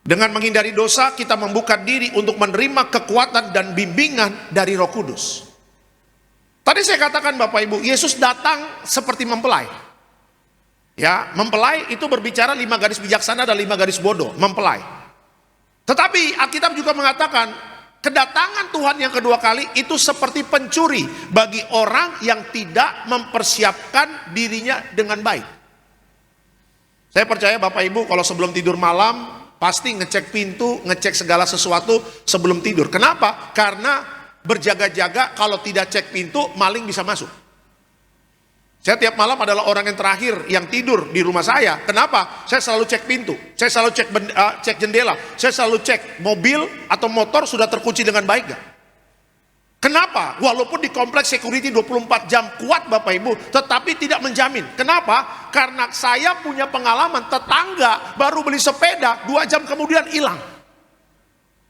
Dengan menghindari dosa, kita membuka diri untuk menerima kekuatan dan bimbingan dari Roh Kudus. Tadi saya katakan Bapak Ibu, Yesus datang seperti mempelai. Ya, mempelai itu berbicara 5 garis bijaksana dan 5 garis bodoh, mempelai. Tetapi Alkitab juga mengatakan kedatangan Tuhan yang kedua kali itu seperti pencuri bagi orang yang tidak mempersiapkan dirinya dengan baik. Saya percaya Bapak Ibu kalau sebelum tidur malam pasti ngecek pintu, ngecek segala sesuatu sebelum tidur. Kenapa? Karena berjaga-jaga, kalau tidak cek pintu maling bisa masuk. Saya tiap malam adalah orang yang terakhir yang tidur di rumah saya. Kenapa? Saya selalu cek pintu, saya selalu cek jendela, saya selalu cek mobil atau motor sudah terkunci dengan baik gak? Kenapa? Walaupun di kompleks security 24 jam kuat Bapak Ibu, tetapi tidak menjamin. Kenapa? Karena saya punya pengalaman tetangga baru beli sepeda, 2 jam kemudian hilang.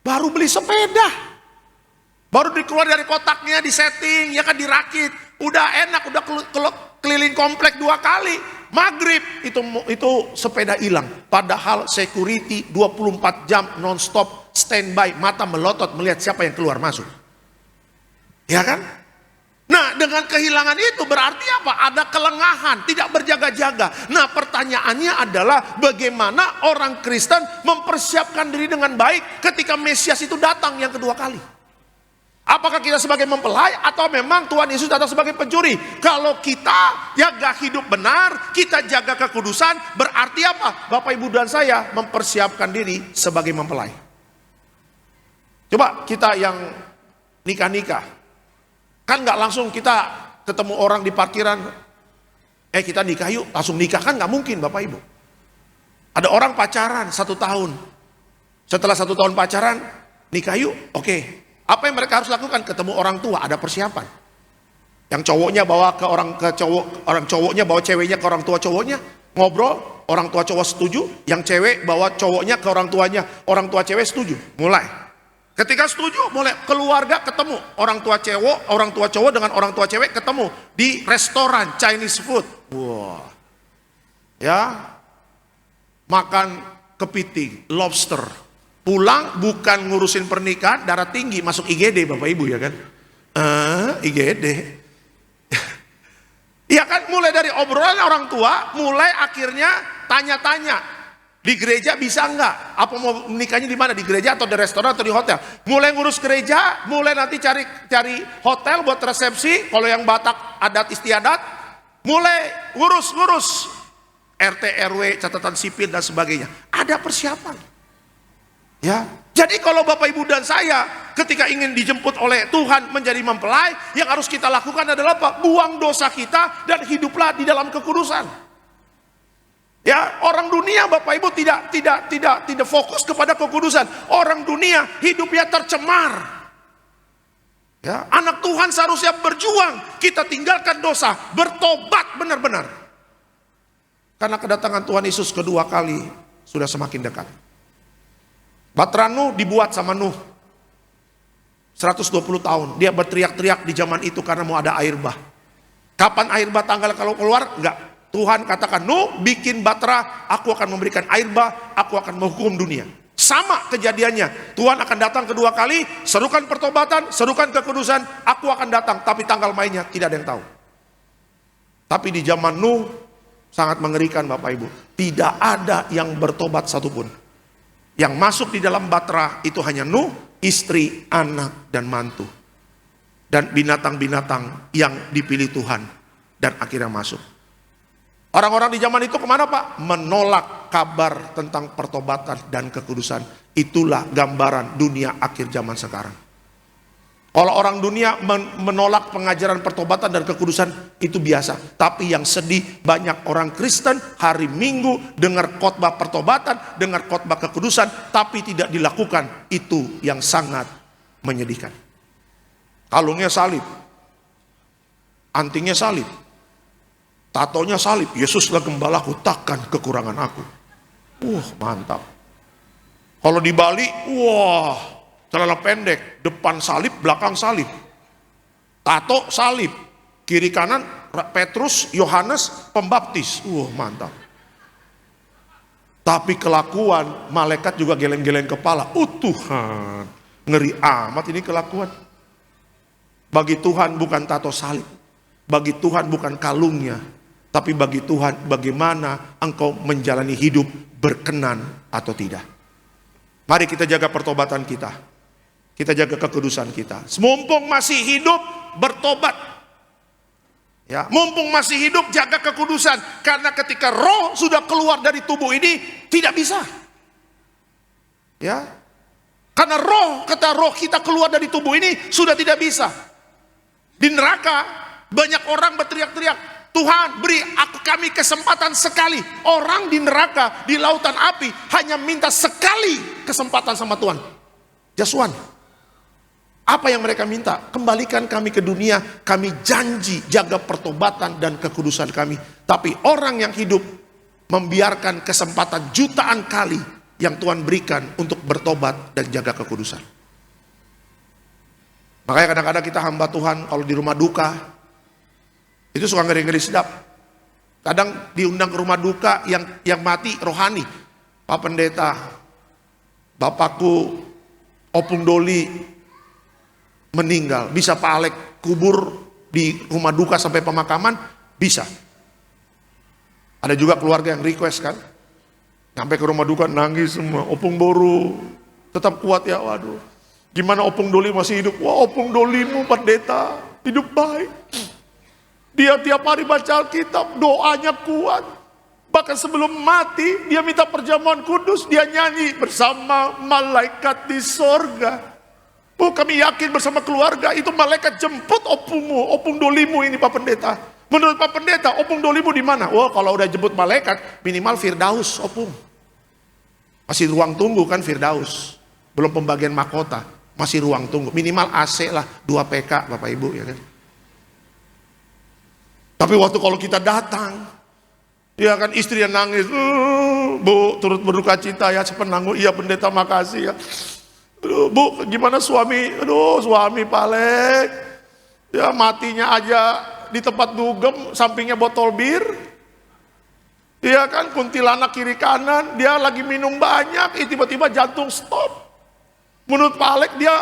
Baru beli sepeda, baru dikeluar dari kotaknya, disetting, ya kan, dirakit, udah enak, udah keliling komplek 2 kali, maghrib itu sepeda hilang. Padahal security 24 jam non-stop standby, mata melotot melihat siapa yang keluar masuk. Ya kan? Nah, dengan kehilangan itu berarti apa? Ada kelengahan, tidak berjaga-jaga. Nah, pertanyaannya adalah bagaimana orang Kristen mempersiapkan diri dengan baik ketika Mesias itu datang yang kedua kali? Apakah kita sebagai mempelai atau memang Tuhan Yesus datang sebagai pencuri? Kalau kita jaga hidup benar, kita jaga kekudusan, berarti apa? Bapak Ibu dan saya mempersiapkan diri sebagai mempelai. Coba kita yang nikah-nikah, kan nggak langsung kita ketemu orang di parkiran, kita nikah yuk, langsung nikah, kan nggak mungkin Bapak Ibu. Ada orang pacaran 1 tahun, setelah 1 tahun pacaran, nikah yuk, oke. Apa yang mereka harus lakukan? Ketemu orang tua, ada persiapan. Yang cowoknya bawa ke orang cowoknya bawa ceweknya ke orang tua cowoknya, ngobrol, orang tua cowok setuju, yang cewek bawa cowoknya ke orang tuanya, orang tua cewek setuju, mulai. Ketika setuju, mulai keluarga ketemu, orang tua cowok dengan orang tua cewek ketemu di restoran Chinese food. Wah. Ya. Makan kepiting, lobster. Pulang bukan ngurusin pernikahan, darah tinggi, masuk IGD Bapak Ibu, ya kan? IGD. Ya kan, mulai dari obrolan orang tua, mulai akhirnya tanya-tanya. Di gereja bisa enggak? Apa mau menikahnya di mana? Di gereja atau di restoran atau di hotel? Mulai ngurus gereja, mulai nanti cari hotel buat resepsi, kalau yang Batak adat istiadat, mulai ngurus RT, RW, catatan sipil dan sebagainya. Ada persiapan. Ya, jadi kalau Bapak Ibu dan saya ketika ingin dijemput oleh Tuhan menjadi mempelai, yang harus kita lakukan adalah apa? Buang dosa kita dan hiduplah di dalam kekudusan. Ya, orang dunia Bapak Ibu tidak fokus kepada kekudusan. Orang dunia hidupnya tercemar. Ya, anak Tuhan seharusnya berjuang, kita tinggalkan dosa, bertobat benar-benar. Karena kedatangan Tuhan Yesus kedua kali sudah semakin dekat. Batra Nuh dibuat sama Nuh 120 tahun. Dia berteriak-teriak di zaman itu karena mau ada air bah. Kapan air bah tanggal kalau keluar? Enggak. Tuhan katakan, Nuh bikin batra, aku akan memberikan air bah, aku akan menghukum dunia. Sama kejadiannya. Tuhan akan datang kedua kali, serukan pertobatan, serukan kekudusan, aku akan datang. Tapi tanggal mainnya tidak ada yang tahu. Tapi di zaman Nuh sangat mengerikan Bapak Ibu. Tidak ada yang bertobat satupun. Yang masuk di dalam batra itu hanya Nuh, istri, anak, dan mantu. Dan binatang-binatang yang dipilih Tuhan. Dan akhirnya masuk. Orang-orang di zaman itu kemana Pak? Menolak kabar tentang pertobatan dan kekudusan. Itulah gambaran dunia akhir zaman sekarang. Kalau orang dunia menolak pengajaran pertobatan dan kekudusan, itu biasa. Tapi yang sedih, banyak orang Kristen hari Minggu dengar khotbah pertobatan, dengar khotbah kekudusan, tapi tidak dilakukan. Itu yang sangat menyedihkan. Kalungnya salib, antingnya salib, tatonya salib. Yesuslah gembalaku, takkan kekurangan aku. Mantap. Kalau di Bali, celana pendek, depan salib, belakang salib. Tato salib, kiri kanan Petrus, Yohanes, Pembaptis. Mantap. Tapi kelakuan malaikat juga geleng-geleng kepala. Tuhan, ngeri amat ini kelakuan. Bagi Tuhan bukan tato salib, bagi Tuhan bukan kalungnya, tapi bagi Tuhan bagaimana engkau menjalani hidup berkenan atau tidak. Mari kita jaga pertobatan kita. Kita jaga kekudusan kita. Mumpung masih hidup, bertobat. Ya, mumpung masih hidup, jaga kekudusan. Karena ketika roh sudah keluar dari tubuh ini, tidak bisa. Ya, karena kata roh kita keluar dari tubuh ini, sudah tidak bisa. Di neraka, banyak orang berteriak-teriak, Tuhan beri kami kesempatan sekali. Orang di neraka, di lautan api, hanya minta sekali kesempatan sama Tuhan. Just one. Apa yang mereka minta? Kembalikan kami ke dunia, kami janji jaga pertobatan dan kekudusan kami. Tapi orang yang hidup membiarkan kesempatan jutaan kali yang Tuhan berikan untuk bertobat dan jaga kekudusan. Makanya kadang-kadang kita hamba Tuhan kalau di rumah duka, itu suka ngeri-ngeri sedap. Kadang diundang ke rumah duka yang mati rohani. Pak Pendeta, Bapakku Opung Doli meninggal. Bisa Pak Alek kubur di rumah duka sampai pemakaman? Bisa. Ada juga keluarga yang request kan. Sampai ke rumah duka nangis semua. Opung Boru tetap kuat ya, waduh. Gimana Opung Doli masih hidup? Wah, Opung Dolimu Pendeta hidup baik. Dia tiap hari baca Alkitab, doanya kuat. Bahkan sebelum mati, dia minta perjamuan kudus, dia nyanyi bersama malaikat di sorga. Kami yakin bersama keluarga, itu malaikat jemput Opung Dolimu ini Pak Pendeta. Menurut Pak Pendeta, Opung Dolimu di mana? Kalau udah jemput malaikat, minimal Firdaus Opung. Masih ruang tunggu kan Firdaus. Belum pembagian mahkota. Masih ruang tunggu, minimal AC lah 2 PK Bapak Ibu ya kan. Tapi waktu kalau kita datang, ya kan istri yang nangis, Bu turut berduka cita ya sepenanggung, iya Pendeta makasih ya. Bu gimana suami, suami Pak Lek, ya matinya aja di tempat dugem, sampingnya botol bir. Iya kan, kuntilanak kiri kanan, dia lagi minum banyak, tiba-tiba jantung stop. Menurut Pak Alek dia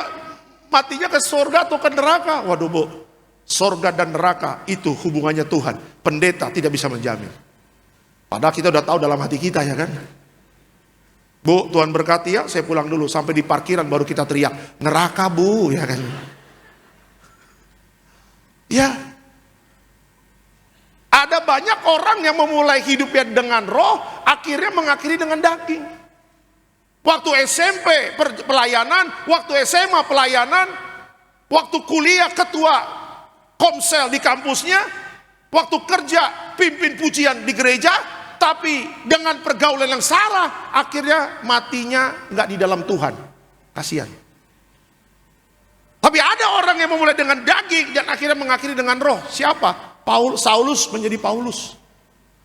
matinya ke surga atau ke neraka? Waduh Bu, surga dan neraka itu hubungannya Tuhan. Pendeta tidak bisa menjamin. Padahal kita udah tahu dalam hati kita ya kan. Bu, Tuhan berkati ya, saya pulang dulu. Sampai di parkiran baru kita teriak, neraka Bu ya kan. Ya, ada banyak orang yang memulai hidupnya dengan roh, akhirnya mengakhiri dengan daging. Waktu SMP pelayanan, waktu SMA pelayanan, waktu kuliah ketua komsel di kampusnya, waktu kerja pimpin pujian di gereja, tapi dengan pergaulan yang salah, akhirnya matinya nggak di dalam Tuhan. Kasihan. Tapi ada orang yang memulai dengan daging dan akhirnya mengakhiri dengan roh. Siapa? Saulus menjadi Paulus.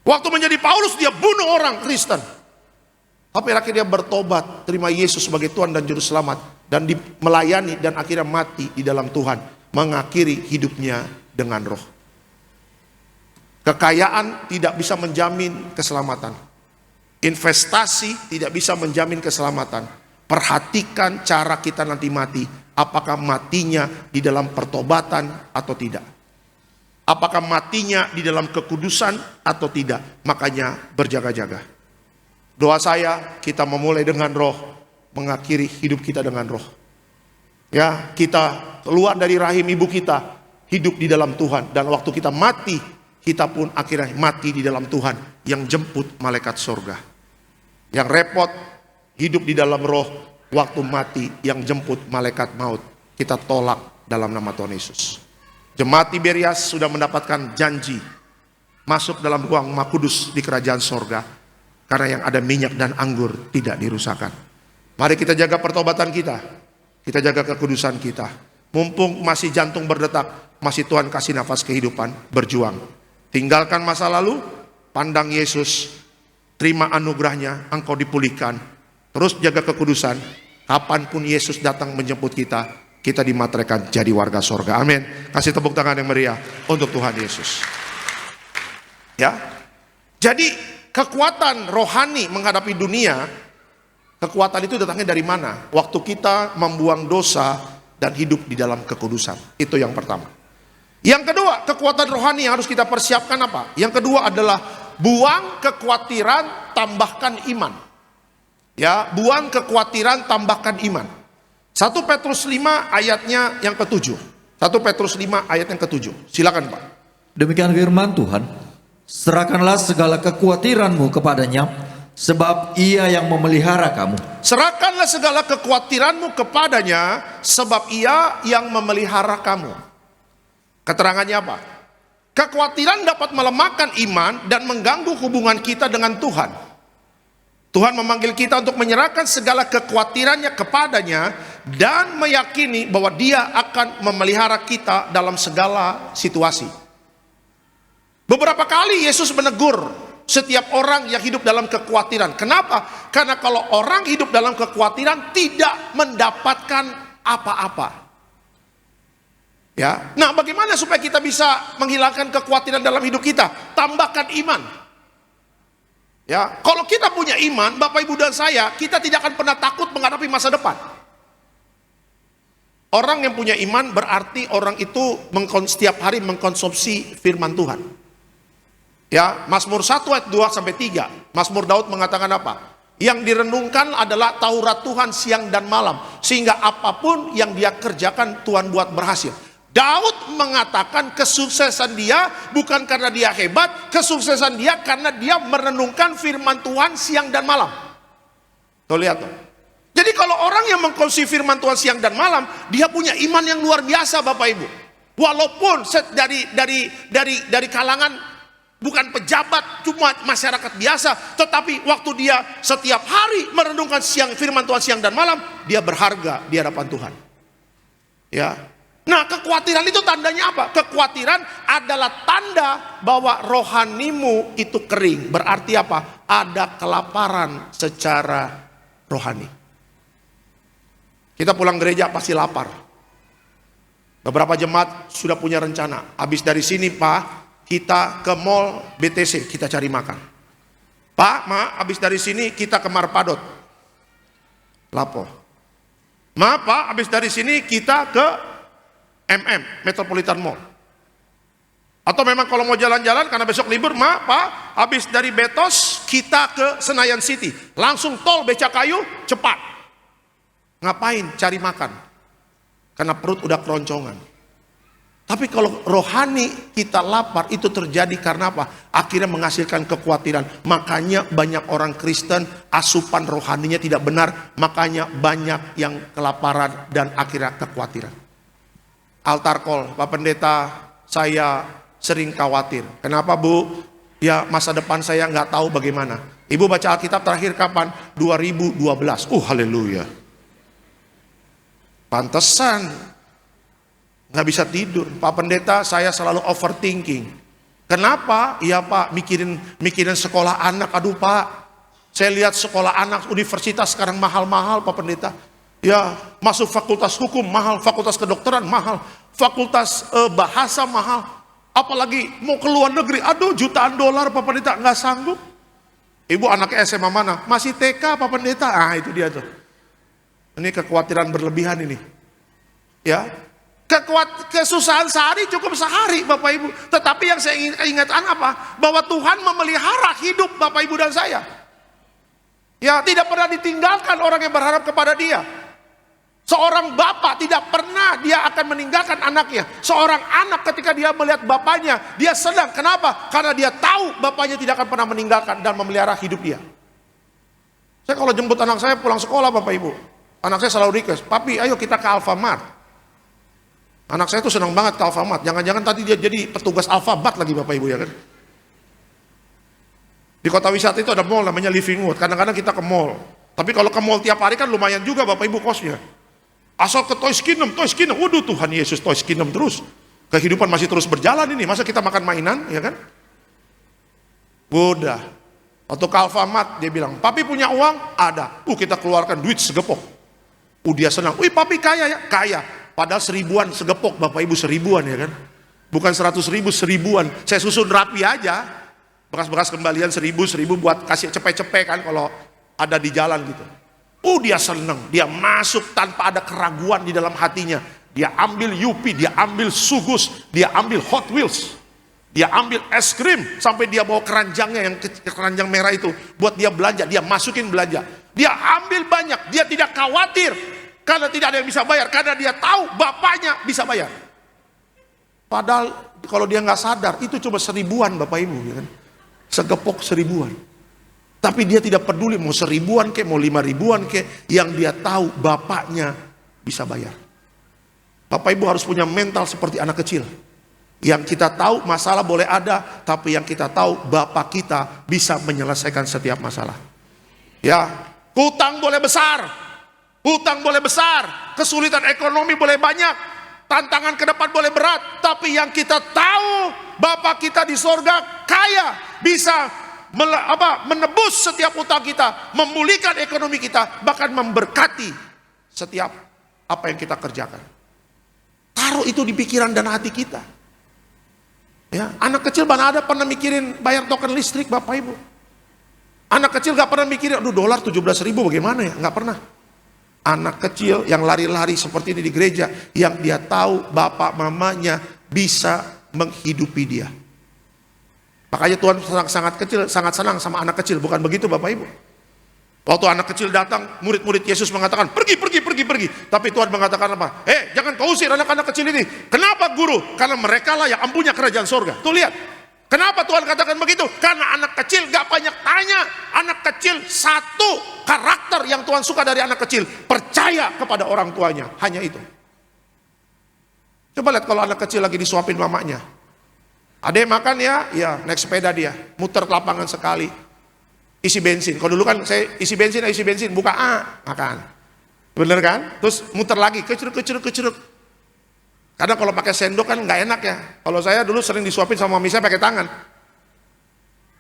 Waktu menjadi Paulus dia bunuh orang Kristen. Tapi akhirnya dia bertobat, terima Yesus sebagai Tuhan dan Juru Selamat, dan melayani dan akhirnya mati di dalam Tuhan, mengakhiri hidupnya dengan roh. Kekayaan tidak bisa menjamin keselamatan. Investasi tidak bisa menjamin keselamatan. Perhatikan cara kita nanti mati. Apakah matinya di dalam pertobatan atau tidak? Apakah matinya di dalam kekudusan atau tidak? Makanya berjaga-jaga. Doa saya, kita memulai dengan roh, mengakhiri hidup kita dengan roh. Ya, kita keluar dari rahim ibu kita, hidup di dalam Tuhan. Dan waktu kita mati, kita pun akhirnya mati di dalam Tuhan yang jemput malaikat surga. Yang repot, hidup di dalam roh, waktu mati yang jemput malaikat maut. Kita tolak dalam nama Tuhan Yesus. Jemaat Tiberias sudah mendapatkan janji masuk dalam ruang Maha Kudus di kerajaan sorga, karena yang ada minyak dan anggur tidak dirusakkan. Mari kita jaga pertobatan kita, kita jaga kekudusan kita. Mumpung masih jantung berdetak, masih Tuhan kasih nafas kehidupan, berjuang. Tinggalkan masa lalu, pandang Yesus, terima anugerahnya, engkau dipulihkan. Terus jaga kekudusan, kapanpun Yesus datang menjemput kita, kita dimateraikan jadi warga sorga. Amin. Kasih tepuk tangan yang meriah untuk Tuhan Yesus. Ya, jadi kekuatan rohani menghadapi dunia, kekuatan itu datangnya dari mana? Waktu kita membuang dosa dan hidup di dalam kekudusan. Itu yang pertama. Yang kedua, kekuatan rohani yang harus kita persiapkan apa? Yang kedua adalah buang kekhawatiran, tambahkan iman. Ya, buang kekhawatiran, tambahkan iman. 1 Petrus 5 ayatnya yang ke-7. 1 Petrus 5 ayat yang ke-7. Silakan Pak. Demikian firman Tuhan, serahkanlah segala kekhawatiranmu kepadanya, sebab ia yang memelihara kamu. Serahkanlah segala kekhawatiranmu kepadanya, sebab ia yang memelihara kamu. Keterangannya apa? Kekhawatiran dapat melemahkan iman dan mengganggu hubungan kita dengan Tuhan. Tuhan memanggil kita untuk menyerahkan segala kekhawatirannya kepadanya dan meyakini bahwa Dia akan memelihara kita dalam segala situasi. Beberapa kali Yesus menegur setiap orang yang hidup dalam kekhawatiran. Kenapa? Karena kalau orang hidup dalam kekhawatiran tidak mendapatkan apa-apa. Ya. Nah, bagaimana supaya kita bisa menghilangkan kekhawatiran dalam hidup kita? Tambahkan iman. Ya, kalau kita punya iman, Bapak Ibu dan saya, kita tidak akan pernah takut menghadapi masa depan. Orang yang punya iman berarti orang itu setiap hari mengkonsumsi firman Tuhan. Ya, Mazmur 1 ayat 2 sampai 3. Mazmur Daud mengatakan apa? Yang direnungkan adalah Taurat Tuhan siang dan malam, sehingga apapun yang dia kerjakan Tuhan buat berhasil. Daud mengatakan kesuksesan dia bukan karena dia hebat, kesuksesan dia karena dia merenungkan firman Tuhan siang dan malam. Tuh lihat tuh. Jadi kalau orang yang mengkonsumsi firman Tuhan siang dan malam, dia punya iman yang luar biasa Bapak Ibu. Walaupun dari kalangan bukan pejabat, cuma masyarakat biasa, tetapi waktu dia setiap hari merenungkan firman Tuhan siang dan malam, dia berharga di hadapan Tuhan. Ya. Nah, kekhawatiran itu tandanya apa? Kekhawatiran adalah tanda bahwa rohanimu itu kering. Berarti apa? Ada kelaparan secara rohani. Kita pulang gereja pasti lapar. Beberapa jemaat sudah punya rencana. Habis dari sini Pak, kita ke mall BTC, kita cari makan. Pak, Ma, habis dari sini kita ke Marpadot. Lapo. Ma, Pak, habis dari sini kita ke Metropolitan Mall. Atau memang kalau mau jalan-jalan karena besok libur, Ma, Pak, habis dari Betos kita ke Senayan City, langsung tol Becakayu, cepat. Ngapain? Cari makan. Karena perut udah keroncongan. Tapi kalau rohani kita lapar, itu terjadi karena apa? Akhirnya menghasilkan kekhawatiran. Makanya banyak orang Kristen asupan rohaninya tidak benar, makanya banyak yang kelaparan dan akhirnya kekhawatiran. Altar call, Pak Pendeta, saya sering khawatir. Kenapa Bu? Ya masa depan saya nggak tahu bagaimana. Ibu baca Alkitab terakhir kapan? 2012. Haleluya. Pantesan nggak bisa tidur. Pak Pendeta, saya selalu overthinking. Kenapa? Iya Pak, mikirin sekolah anak. Aduh Pak, saya lihat sekolah anak universitas sekarang mahal-mahal Pak Pendeta. Ya, masuk fakultas hukum mahal, fakultas kedokteran mahal, fakultas bahasa mahal. Apalagi mau ke luar negeri, aduh jutaan dolar Pak Pendeta, nggak sanggup. Ibu anaknya SMA mana? Masih TK Pak Pendeta. Ah itu dia tuh. Ini kekhawatiran berlebihan ini. Ya, kesusahan sehari cukup sehari Bapak Ibu. Tetapi yang saya ingatkan apa? Bahwa Tuhan memelihara hidup Bapak Ibu dan saya. Ya, tidak pernah ditinggalkan orang yang berharap kepada Dia. Seorang bapak tidak pernah dia akan meninggalkan anaknya. Seorang anak ketika dia melihat bapaknya, dia senang. Kenapa? Karena dia tahu bapaknya tidak akan pernah meninggalkan dan memelihara hidup dia. Saya kalau jemput anak saya pulang sekolah Bapak Ibu, anak saya selalu request, "Papi, ayo kita ke Alfamart." Anak saya tuh senang banget ke Alfamart. Jangan-jangan tadi dia jadi petugas Alfamart lagi Bapak Ibu ya kan. Di kota wisata itu ada mall namanya Livingwood. Kadang-kadang kita ke mall. Tapi kalau ke mall tiap hari kan lumayan juga Bapak Ibu kosnya. Asal ke Toys Kingdom, waduh Tuhan Yesus, Toys Kingdom terus. Kehidupan masih terus berjalan ini, masa kita makan mainan, ya kan? Udah. Atau ke Alfamart, dia bilang, "Papi punya uang?" "Ada." Kita keluarkan duit segepok. Dia senang, "Wih papi kaya ya?" "Kaya." Padahal seribuan segepok, Bapak Ibu, seribuan ya kan? Bukan 100.000, seribuan. Saya susun rapi aja. Bekas-bekas kembalian seribu buat kasih cepet-cepet kan kalau ada di jalan gitu. Dia senang, dia masuk tanpa ada keraguan di dalam hatinya. Dia ambil Yupi, dia ambil Sugus, dia ambil Hot Wheels, dia ambil es krim, sampai dia bawa keranjangnya yang keranjang merah itu, buat dia belanja, dia masukin belanja. Dia ambil banyak, dia tidak khawatir, karena tidak ada yang bisa bayar, karena dia tahu bapaknya bisa bayar. Padahal kalau dia nggak sadar, itu cuma seribuan Bapak Ibu, ya kan? Segepok seribuan. Tapi dia tidak peduli mau 1.000-an kek, mau 5.000-an kek, yang dia tahu bapaknya bisa bayar. Bapak Ibu harus punya mental seperti anak kecil. Yang kita tahu masalah boleh ada, tapi yang kita tahu bapak kita bisa menyelesaikan setiap masalah. Ya, hutang boleh besar, kesulitan ekonomi boleh banyak, tantangan ke depan boleh berat, tapi yang kita tahu Bapa kita di sorga kaya, bisa menebus setiap utang kita, memulihkan ekonomi kita, bahkan memberkati setiap apa yang kita kerjakan. Taruh itu di pikiran dan hati kita. Ya, anak kecil mana ada pernah mikirin bayar token listrik Bapak Ibu? Anak kecil gak pernah mikirin, aduh dolar 17.000 bagaimana ya? Gak pernah. Anak kecil yang lari-lari seperti ini di gereja, yang dia tahu bapak mamanya bisa menghidupi dia. Makanya Tuhan sangat senang sama anak kecil, bukan begitu Bapak Ibu? Waktu anak kecil datang, murid-murid Yesus mengatakan, pergi. Tapi Tuhan mengatakan apa? Jangan kau usir anak-anak kecil ini. Kenapa guru? Karena mereka lah yang ampunya kerajaan sorga. Tuh lihat, kenapa Tuhan katakan begitu? Karena anak kecil gak banyak tanya. Anak kecil satu karakter yang Tuhan suka dari anak kecil, percaya kepada orang tuanya. Hanya itu. Coba lihat kalau anak kecil lagi disuapin mamanya. Ada yang makan ya naik sepeda dia, muter ke lapangan sekali, isi bensin. Kalau dulu kan saya isi bensin, buka makan. Bener kan? Terus muter lagi, kecuruk. Kadang kalau pakai sendok kan nggak enak ya. Kalau saya dulu sering disuapin sama mami saya pakai tangan.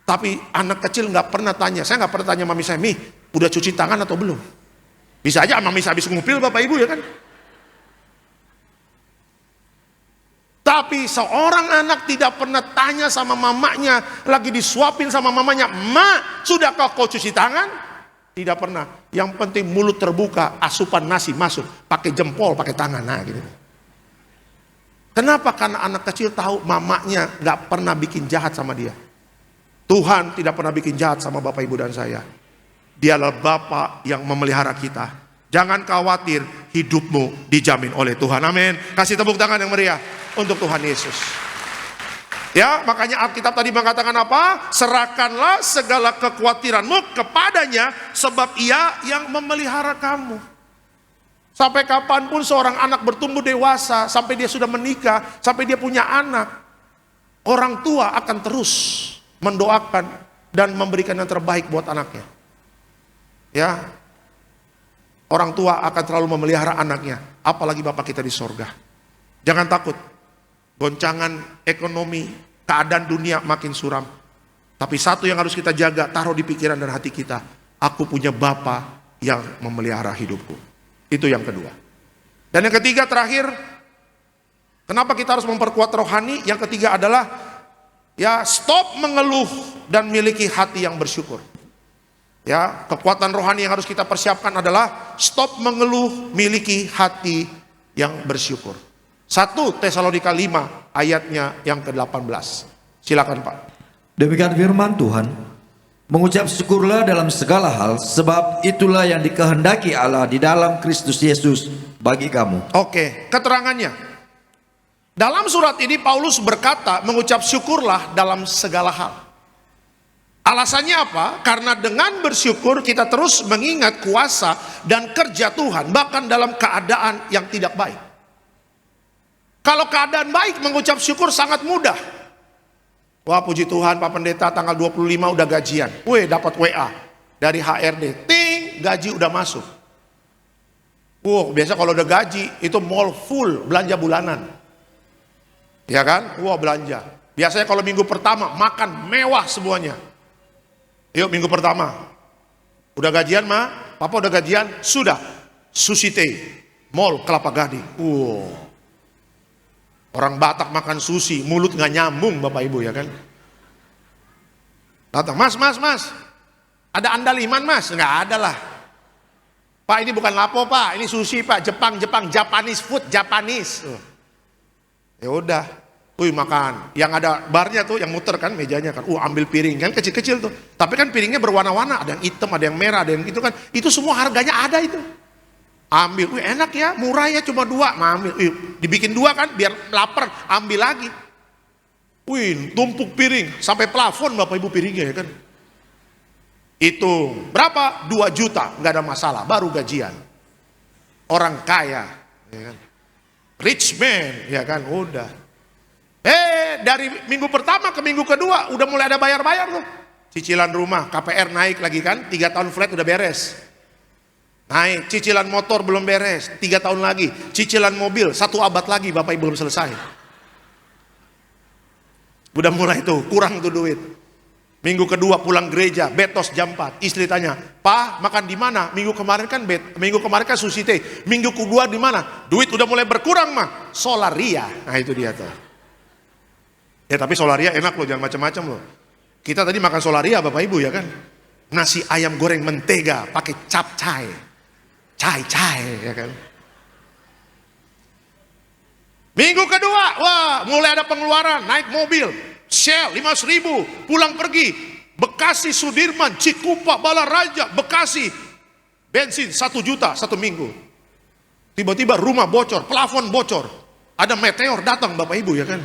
Tapi anak kecil nggak pernah tanya. Saya nggak pernah tanya mami saya, "Mi, udah cuci tangan atau belum?" Bisa aja mami saya habis ngupil Bapak Ibu ya kan. Tapi seorang anak tidak pernah tanya sama mamanya, lagi disuapin sama mamanya, "Ma, sudahkah kau cuci tangan?" Tidak pernah. Yang penting mulut terbuka, asupan nasi masuk, pakai jempol, pakai tangan, nah gitu. Kenapa? Karena anak kecil tahu mamanya gak pernah bikin jahat sama dia. Tuhan tidak pernah bikin jahat sama Bapak Ibu dan saya. Dialah Bapa yang memelihara kita. Jangan khawatir, hidupmu dijamin oleh Tuhan. Amin. Kasih tepuk tangan yang meriah untuk Tuhan Yesus. Ya, makanya Alkitab tadi mengatakan apa? Serahkanlah segala kekhawatiranmu kepadanya, sebab Ia yang memelihara kamu. Sampai kapanpun seorang anak bertumbuh dewasa, sampai dia sudah menikah, sampai dia punya anak, orang tua akan terus mendoakan dan memberikan yang terbaik buat anaknya. Ya, orang tua akan selalu memelihara anaknya, apalagi Bapak kita di sorga. Jangan takut, goncangan ekonomi, keadaan dunia makin suram. Tapi satu yang harus kita jaga, taruh di pikiran dan hati kita. Aku punya Bapa yang memelihara hidupku. Itu yang kedua. Dan yang ketiga terakhir, kenapa kita harus memperkuat rohani? Yang ketiga adalah, ya, stop mengeluh dan miliki hati yang bersyukur. Ya, kekuatan rohani yang harus kita persiapkan adalah stop mengeluh, miliki hati yang bersyukur. 1 Tesalonika 5 ayatnya yang ke-18. Silakan Pak. Demikian firman Tuhan, mengucap syukurlah dalam segala hal, sebab itulah yang dikehendaki Allah di dalam Kristus Yesus bagi kamu. Oke, keterangannya. Dalam surat ini Paulus berkata mengucap syukurlah dalam segala hal. Alasannya apa? Karena dengan bersyukur kita terus mengingat kuasa dan kerja Tuhan, bahkan dalam keadaan yang tidak baik. Kalau keadaan baik, mengucap syukur sangat mudah. Wah, puji Tuhan Pak Pendeta, tanggal 25 udah gajian. Wih, dapat WA dari HRD. Ting, gaji udah masuk. Wah, biasa kalau udah gaji itu mall full, belanja bulanan. Ya kan? Wah, belanja. Biasanya kalau minggu pertama makan mewah semuanya. Yuk, minggu pertama. Udah gajian mah? Papa udah gajian? Sudah. Susite, mall Kelapa Gading. Wow. Orang Batak makan sushi, mulut nggak nyambung Bapak Ibu, ya kan? Datang, mas, ada andaliman mas? Nggak ada lah. Pak, ini bukan lapo Pak, ini sushi Pak, Jepang, Japanese food, Japanese. Ya udah, makan. Yang ada barnya tuh, yang muter kan mejanya kan, ambil piring kan kecil-kecil tuh. Tapi kan piringnya berwarna-warna, ada yang hitam, ada yang merah, ada yang itu kan. Itu semua harganya ada itu. Ambil, enak ya, murah ya, cuma 2, ambil, dibikin 2 kan, biar lapar, ambil lagi. Tumpuk piring, sampai plafon Bapak Ibu piringnya ya kan. Itu, berapa? 2 juta, nggak ada masalah, baru gajian. Orang kaya, ya kan. Rich man, ya kan, udah. Dari minggu pertama ke minggu kedua, udah mulai ada bayar-bayar tuh. Cicilan rumah, KPR naik lagi kan, 3 tahun flat udah beres. Naik, cicilan motor belum beres, 3 tahun lagi. Cicilan mobil, 1 abad lagi Bapak Ibu belum selesai. Udah mulai tuh, kurang tuh duit. Minggu kedua pulang gereja, betos jam 4. Istri tanya, Pak makan di mana? Minggu kemarin kan sushi teh. Minggu kedua di mana? Duit udah mulai berkurang mah. Solaria. Nah itu dia tuh. Ya tapi Solaria enak loh, jangan macam-macam loh. Kita tadi makan Solaria Bapak Ibu ya kan. Nasi ayam goreng mentega pakai capcay. Cai ya kan. Minggu kedua, wah mulai ada pengeluaran, naik mobil, Shell 5.000, pulang pergi, Bekasi Sudirman, Cikupa, Balaraja, Bekasi, bensin 1 juta 1 minggu. Tiba-tiba rumah bocor, plafon bocor, ada meteor datang Bapak Ibu ya kan.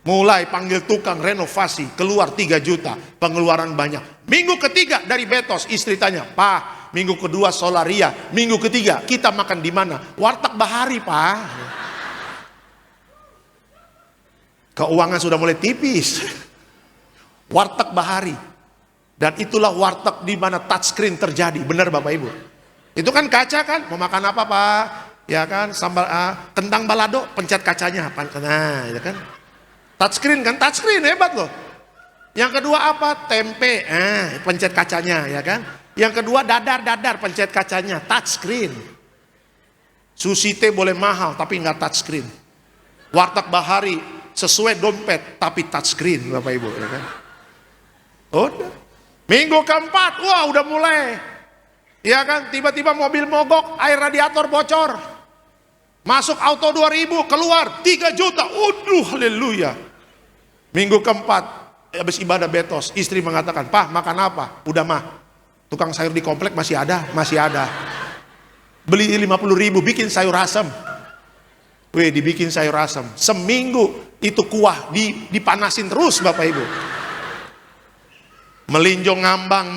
Mulai panggil tukang renovasi, keluar 3 juta, pengeluaran banyak. Minggu ketiga dari betos, istri tanya, Pak, minggu kedua Solaria, minggu ketiga kita makan di mana? Warteg Bahari, Pak. Keuangan sudah mulai tipis. Warteg Bahari. Dan itulah warteg di mana touchscreen terjadi, benar Bapak Ibu. Itu kan kaca kan, mau makan apa Pak? Ya kan, sambal kentang balado, pencet kacanya, nah, ya kan. Touchscreen kan, touchscreen hebat loh. Yang kedua apa? Tempe, pencet kacanya ya kan. Yang kedua dadar, pencet kacanya, touchscreen. Sushi teh boleh mahal tapi nggak touchscreen. Warteg Bahari sesuai dompet tapi touchscreen Bapak Ibu ya kan. Udah. Minggu keempat, wah udah mulai. Ya kan, tiba-tiba mobil mogok, air radiator bocor. Masuk auto 2000, keluar 3 juta. Haleluya. Minggu keempat, habis ibadah betos, istri mengatakan, Pak makan apa? Udah mah, tukang sayur di komplek masih ada. Beli 50.000, bikin sayur asam. Dibikin sayur asam. Seminggu itu kuah dipanasin terus Bapak Ibu. Melinjo ngambang.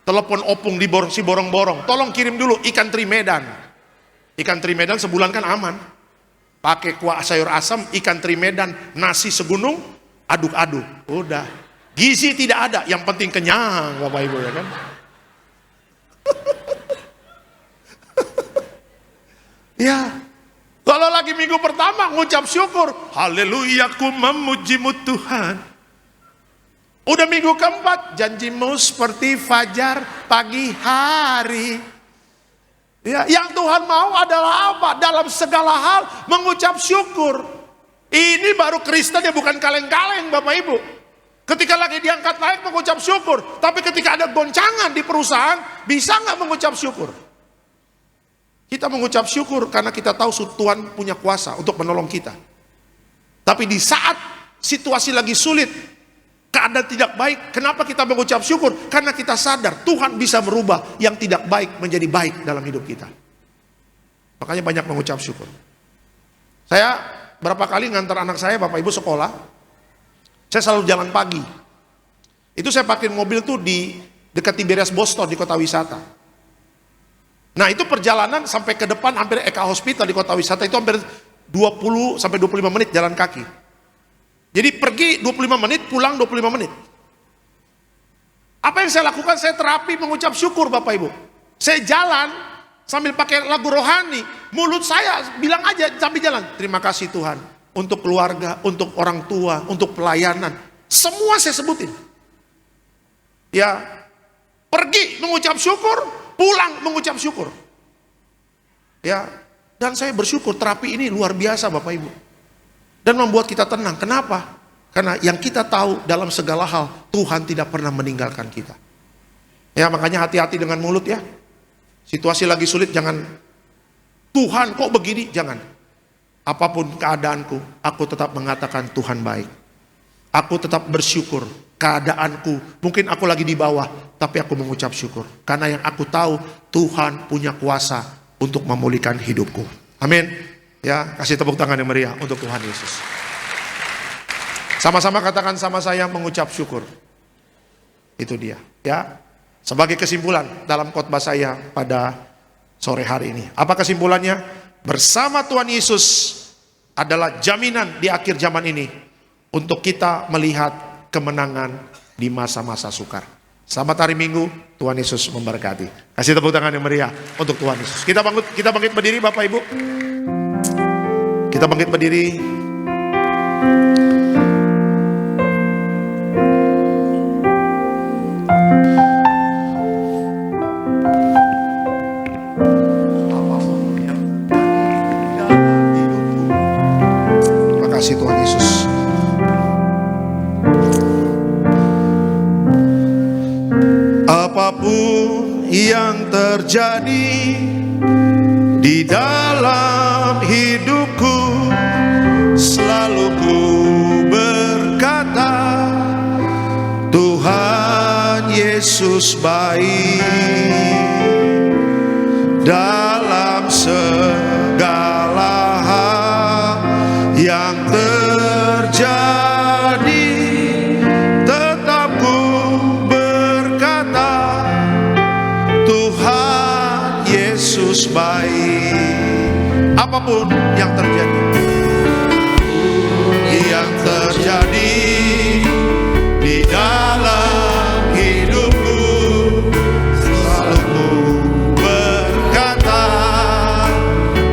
Telepon opung si borong-borong, tolong kirim dulu ikan teri Medan. Ikan teri Medan sebulan kan aman. Pakai kuah sayur asam, ikan teri Medan, nasi segunung, aduk-aduk. Udah. Gizi tidak ada, yang penting kenyang Bapak Ibu ya kan. Ya. Kalau lagi minggu pertama ngucap syukur, haleluya ku memujimu Tuhan. Udah minggu keempat, janjimu seperti fajar pagi hari. Ya, yang Tuhan mau adalah apa? Dalam segala hal mengucap syukur. Ini baru Kristen ya, bukan kaleng-kaleng Bapak Ibu. Ketika lagi diangkat naik mengucap syukur. Tapi ketika ada goncangan di perusahaan, bisa nggak mengucap syukur? Kita mengucap syukur karena kita tahu Tuhan punya kuasa untuk menolong kita. Tapi di saat situasi lagi sulit, keadaan tidak baik, kenapa kita mengucap syukur? Karena kita sadar Tuhan bisa merubah yang tidak baik menjadi baik dalam hidup kita. Makanya banyak mengucap syukur. Saya berapa kali ngantar anak saya, Bapak Ibu sekolah, saya selalu jalan pagi. Itu saya parkir mobil tuh di dekat Tiberias Boston di kota wisata. Nah itu perjalanan sampai ke depan hampir Eka Hospital di kota wisata itu hampir 20 sampai 25 menit jalan kaki. Jadi pergi 25 menit, pulang 25 menit. Apa yang saya lakukan? Saya terapi mengucap syukur Bapak Ibu. Saya jalan sambil pakai lagu rohani. Mulut saya bilang aja sambil jalan, terima kasih Tuhan. Untuk keluarga, untuk orang tua, untuk pelayanan. Semua saya sebutin. Ya, pergi mengucap syukur, pulang mengucap syukur. Ya, dan saya bersyukur terapi ini luar biasa Bapak Ibu. Dan membuat kita tenang. Kenapa? Karena yang kita tahu dalam segala hal, Tuhan tidak pernah meninggalkan kita. Ya, makanya hati-hati dengan mulut ya. Situasi lagi sulit jangan, Tuhan kok begini, jangan. Apapun keadaanku, aku tetap mengatakan Tuhan baik. Aku tetap bersyukur. Keadaanku, mungkin aku lagi di bawah, tapi aku mengucap syukur. Karena yang aku tahu, Tuhan punya kuasa untuk memulihkan hidupku. Amin. Ya, kasih tepuk tangan yang meriah untuk Tuhan Yesus. Sama-sama katakan sama saya mengucap syukur. Itu dia. Ya. Sebagai kesimpulan dalam khotbah saya pada sore hari ini. Apa kesimpulannya? Bersama Tuhan Yesus adalah jaminan di akhir zaman ini untuk kita melihat kemenangan di masa-masa sukar. Selamat hari Minggu, Tuhan Yesus memberkati. Kasih tepuk tangan yang meriah untuk Tuhan Yesus. Kita bangkit berdiri Bapak Ibu. Kita bangkit berdiri. Terima kasih Tuhan Yesus. Apapun yang terjadi di dalam hidupku, selalu ku berkata, Tuhan Yesus baik. Dalam segala hal yang terjadi, tetap ku berkata, Tuhan Yesus baik. Apapun yang terjadi, di dalam hidupku, selalu ku berkata,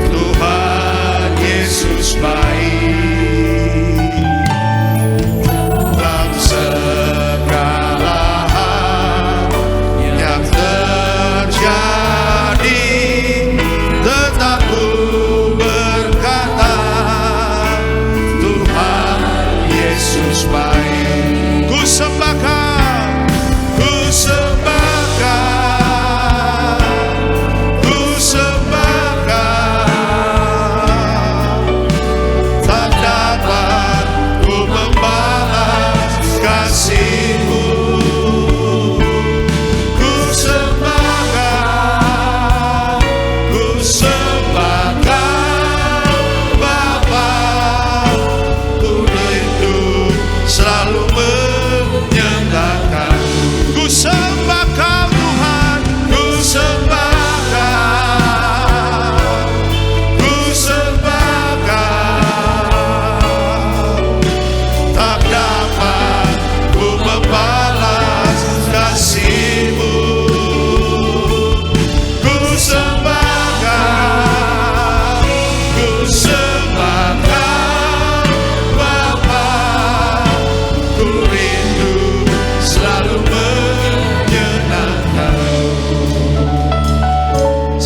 Tuhan Yesus baik. Dalam segala hal yang terjadi, tetap ku berkata, Tuhan Yesus baik. Ku sembahkan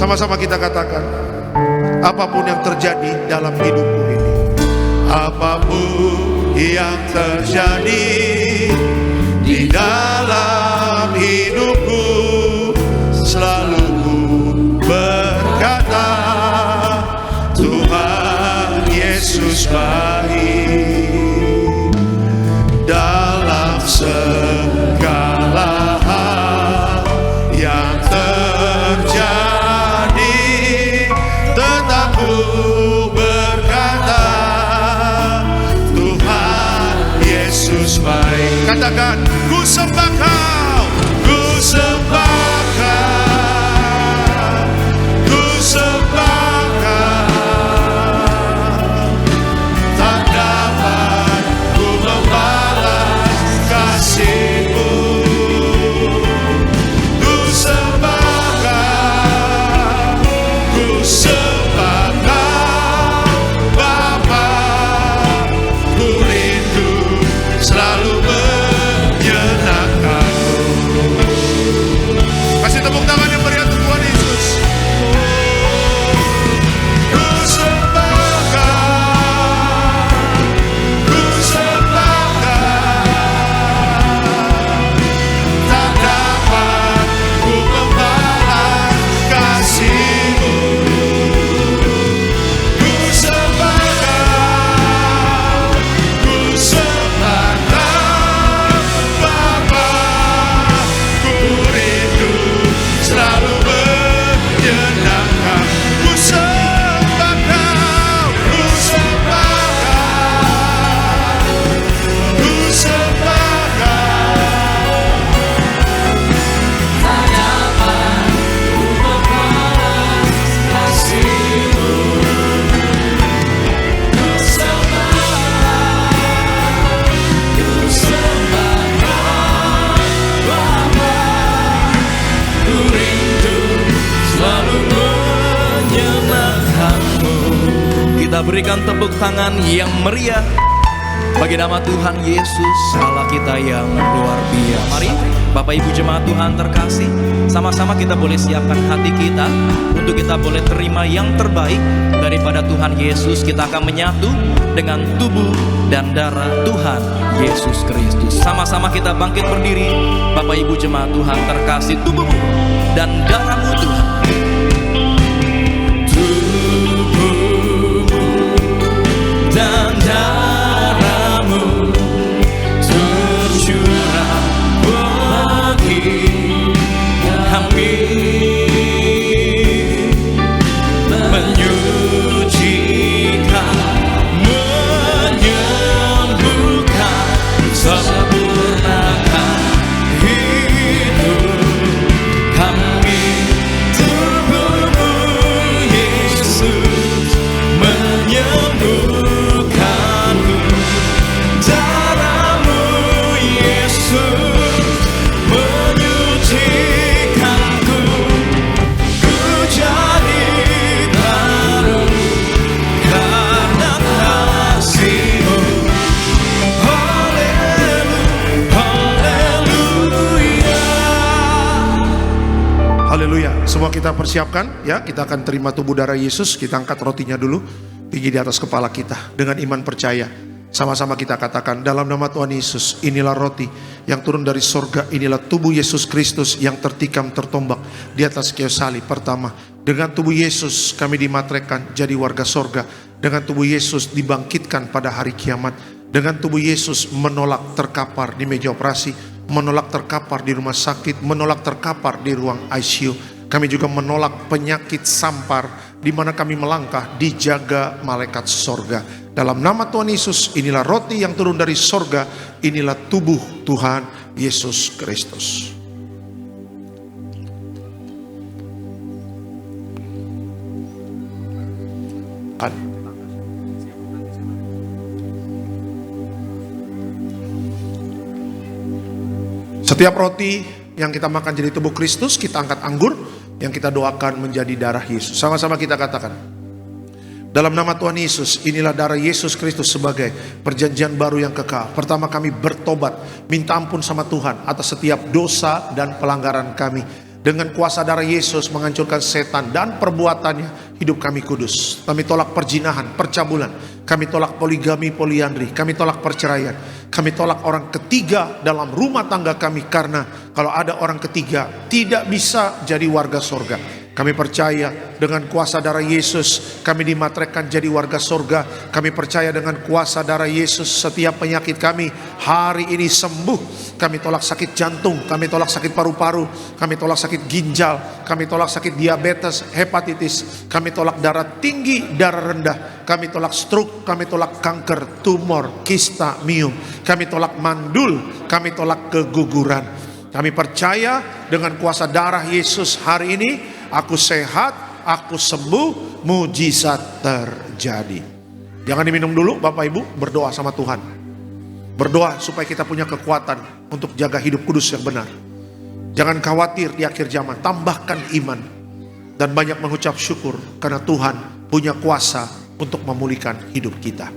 Sama-sama kita katakan, apapun yang terjadi dalam hidupku ini, apapun yang terjadi di dalam hidupku, selalu ku berkata, Tuhan Yesus baik. Dalam segala hal yang terjadi, tetap ku berkata, Tuhan Yesus baik. Katakan, ku sembah Kau, ku sembah Kau, ku sembah Kau. Tak dapat ku membalas kasih-Mu. Ku sembah Kau, ku sembah Kau, Bapa. Ku rindu selalu menyenangkan-Mu. Kasih tepuk tangan yang meriah untuk Tuhan Yesus. Ku sembah Kau, ku sembah Kau. Tak dapat ku membalas kasih-Mu. Ku sembah Kau, ku sembah Kau, Bapa. Ku rindu selalu menyenangkan. Ku sembah Kau, ku sembah Kau, ku sembah Kau. Tak dapat ku membalas kasih-Mu. Ku sembah Kau, ku sembah Kau, Bapa. Ku rindu selalu menyenangkan-Mu. Kita berikan tepuk tangan yang meriah bagi nama Tuhan Yesus, Allah kita yang luar biasa. Mari Bapak Ibu jemaat Tuhan terkasih, sama-sama kita boleh siapkan hati kita untuk kita boleh terima yang terbaik daripada Tuhan Yesus. Kita akan menyatu dengan tubuh dan darah Tuhan Yesus Kristus. Sama-sama kita bangkit berdiri, Bapak Ibu jemaat Tuhan terkasih, tubuhmu dan darahmu Tuhan. Dan darahmu tercurah bagi kami, menyucikan, menyembuhkan, sempurnakan hidup kami. Tubuhmu Yesus menyembuhkanku, darahmu Yesus menyucikanku. Ku jadi baru karena kasih-Mu. Haleluya. Haleluya. Semua kita persiapkan ya, kita akan terima tubuh darah Yesus. Kita angkat rotinya dulu tinggi di atas kepala kita dengan iman percaya. Sama-sama kita katakan, dalam nama Tuhan Yesus, inilah roti yang turun dari sorga, inilah tubuh Yesus Kristus yang tertikam tertombak di atas kayu salib. Pertama, dengan tubuh Yesus kami dimateraikan jadi warga sorga. Dengan tubuh Yesus dibangkitkan pada hari kiamat. Dengan tubuh Yesus menolak terkapar di meja operasi, menolak terkapar di rumah sakit, menolak terkapar di ruang ICU. Kami juga menolak penyakit sampar di mana kami melangkah dijaga malaikat sorga. Dalam nama Tuhan Yesus, inilah roti yang turun dari sorga, inilah tubuh Tuhan Yesus Kristus. Setiap roti yang kita makan jadi tubuh Kristus, kita angkat anggur yang kita doakan menjadi darah Yesus. Sama-sama kita katakan, dalam nama Tuhan Yesus, inilah darah Yesus Kristus sebagai perjanjian baru yang kekal. Pertama, kami bertobat, minta ampun sama Tuhan atas setiap dosa dan pelanggaran kami. Dengan kuasa darah Yesus menghancurkan setan dan perbuatannya, hidup kami kudus. Kami tolak perzinahan, percabulan. Kami tolak poligami, poliandri. Kami tolak perceraian. Kami tolak orang ketiga dalam rumah tangga kami, karena kalau ada orang ketiga tidak bisa jadi warga sorga. Kami percaya dengan kuasa darah Yesus kami dimateraikan jadi warga sorga. Kami percaya dengan kuasa darah Yesus setiap penyakit kami hari ini sembuh. Kami tolak sakit jantung, kami tolak sakit paru-paru, kami tolak sakit ginjal, kami tolak sakit diabetes, hepatitis, kami tolak darah tinggi, darah rendah, kami tolak stroke, kami tolak kanker, tumor, kista, miom, kami tolak mandul, kami tolak keguguran. Kami percaya dengan kuasa darah Yesus hari ini aku sehat, aku sembuh, mujizat terjadi. Jangan diminum dulu Bapak Ibu, berdoa sama Tuhan. Berdoa supaya kita punya kekuatan untuk jaga hidup kudus yang benar. Jangan khawatir di akhir zaman, tambahkan iman. Dan banyak mengucap syukur karena Tuhan punya kuasa untuk memulihkan hidup kita.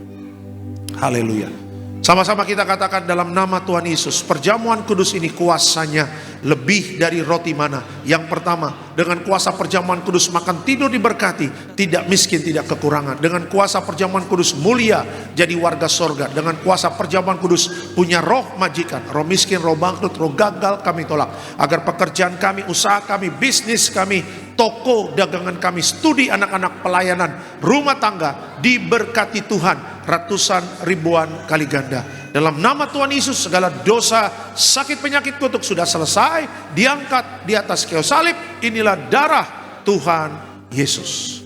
Haleluya. Sama-sama kita katakan dalam nama Tuhan Yesus, perjamuan kudus ini kuasanya lebih dari roti mana. Yang pertama, dengan kuasa perjamuan kudus makan tidur diberkati, tidak miskin, tidak kekurangan. Dengan kuasa perjamuan kudus mulia, jadi warga sorga. Dengan kuasa perjamuan kudus punya roh majikan, roh miskin, roh bangkrut, roh gagal kami tolak. Agar pekerjaan kami, usaha kami, bisnis kami, toko, dagangan kami, studi anak-anak, pelayanan, rumah tangga diberkati Tuhan ratusan ribuan kali ganda. Dalam nama Tuhan Yesus segala dosa, sakit, penyakit, kutuk sudah selesai, diangkat di atas kayu salib. Inilah darah Tuhan Yesus.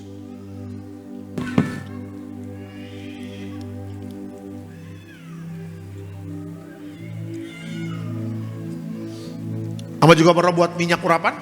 Hamba juga perlu buat minyak urapan.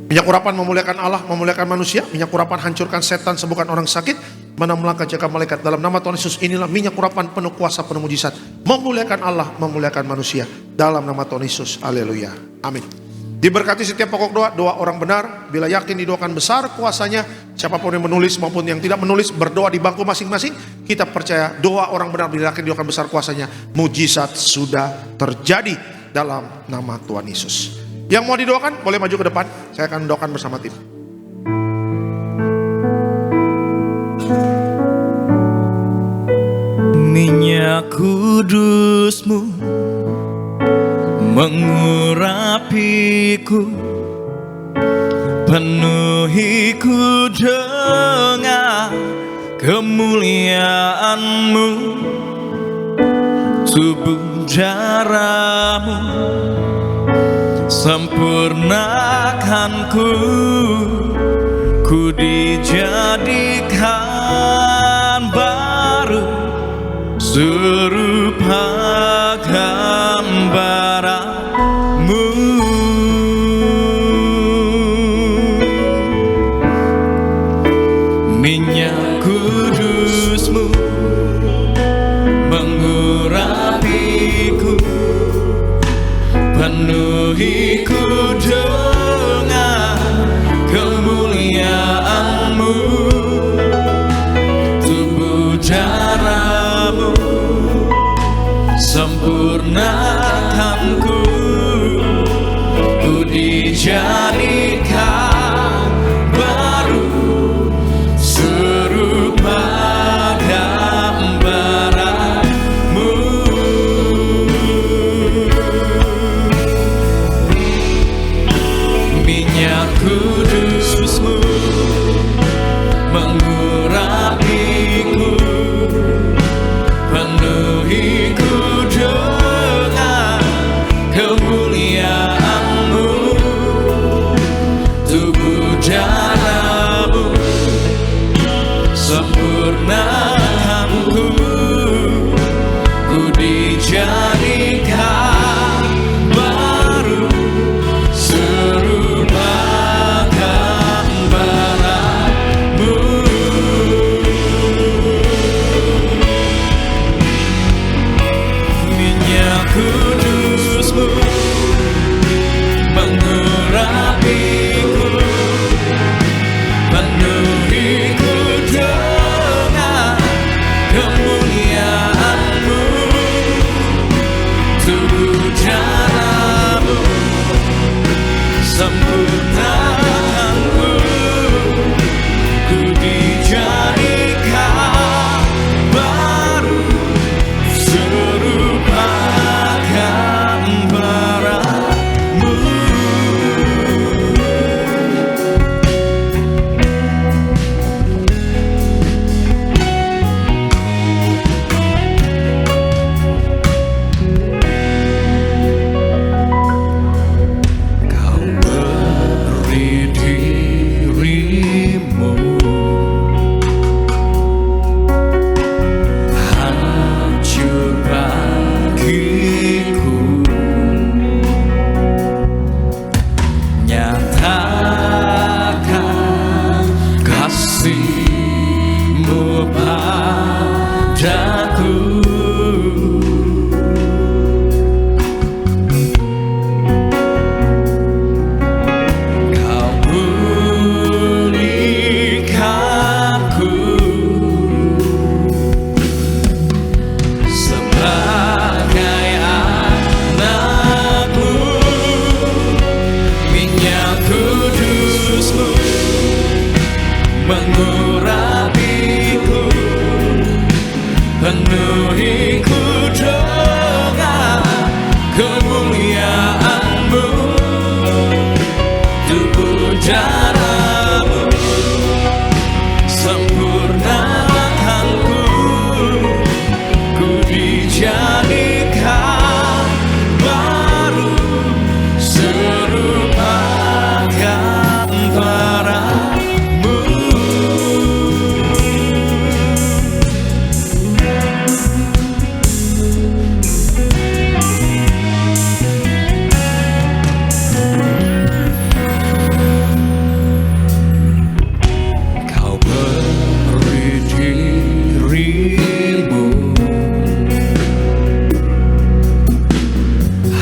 Minyak urapan memuliakan Allah, memuliakan manusia. Minyak urapan hancurkan setan, sembuhkan orang sakit, menamlangkan jaga malaikat. Dalam nama Tuhan Yesus inilah minyak urapan penuh kuasa, penuh mujizat, memuliakan Allah, memuliakan manusia. Dalam nama Tuhan Yesus, haleluya, amin. Diberkati setiap pokok doa, doa orang benar. Bila yakin didoakan besar kuasanya. Siapapun yang menulis maupun yang tidak menulis, berdoa di bangku masing-masing. Kita percaya doa orang benar bila yakin didoakan besar kuasanya, mujizat sudah terjadi dalam nama Tuhan Yesus. Yang mau didoakan boleh maju ke depan. Saya akan mendoakan bersama tim. Minyak kudus-Mu mengurapiku, penuhiku dengan kemuliaan-Mu, tubuh darah-Mu sempurnakanku, ku dijadikan baru serupa gambaran-Mu. Minyak kudus-Mu mengurapiku, penuhiku dengan kemuliaan-Mu, tubuh darah-Mu sempurnakanku, ku dijadikan baru serupa gambaran-Mu. Minyak kudus-Mu mengurapiku, penuhiku dengan daku. Kau pulihkanku sebagai anakmu. Minyak kudus-Mu mengurapiku, penuhiku dengan kemuliaan-Mu. Tubuh darah-Mu sempurnakanku, ku dijadikan baru serupa gambaran-Mu. Kau beri diri-Mu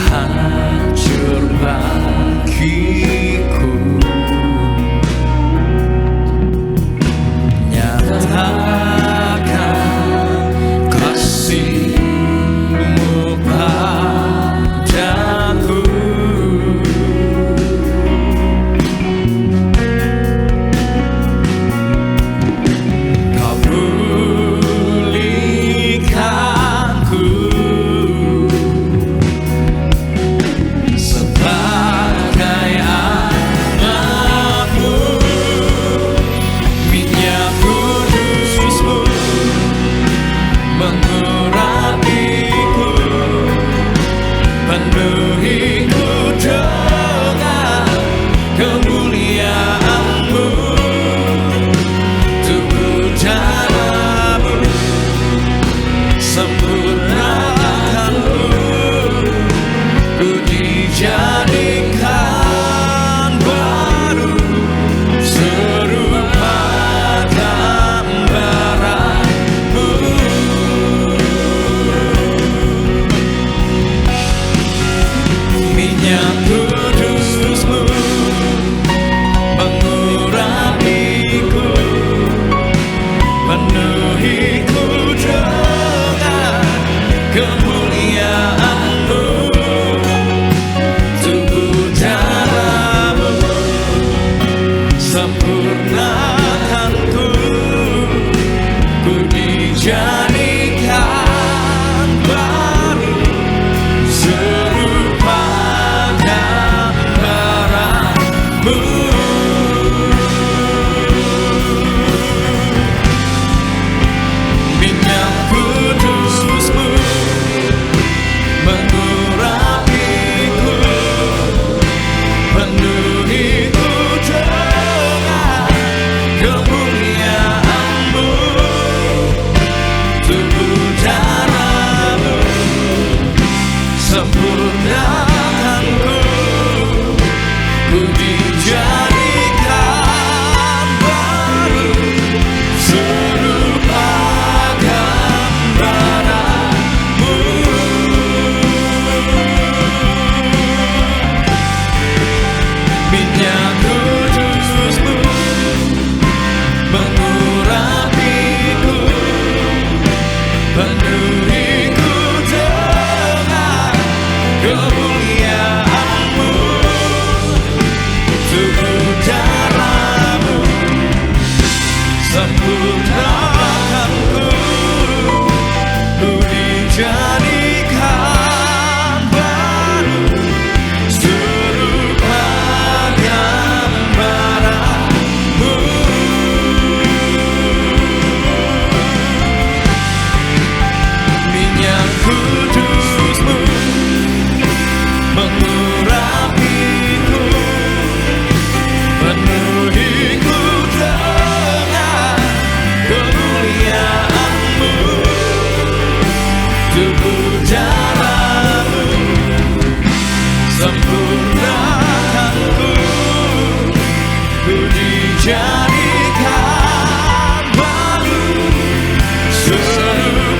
hancur bagiku. Nyatakan kasih-Mu padaku. Kau pulihkanku sebagai anakmu. Minyak kudus-Mu mengurapiku, penuhiku dengan kemuliaan-Mu. Tubuh darah-Mu sempurnakanku, ku dijadikan baru serupa gambaran-Mu. Minyak kudus-Mu mengurapiku, penuhiku dengan kemuliaan-Mu. Tubuh darah-Mu sempurnakanku, ku dijadikan baru serupa gambaran-Mu. Minyak kudus-Mu mengurapiku, penuhiku dengan kemuliaan-Mu. Tubuh darah-Mu sempurnakanku, ku dijadikan baru serupa gambaran-Mu. Minyak kudus-Mu mengurapiku, penuhiku dengan kemuliaan-Mu. Tubuh darah-Mu sempurnakanku, ku dijadikan baru serupa gambaran-Mu. Minyak kudus-Mu mengurapiku, penuhiku dengan kemuliaan-Mu. Tubuh darah-Mu sempurnakanku, ku dijadikan baru serupa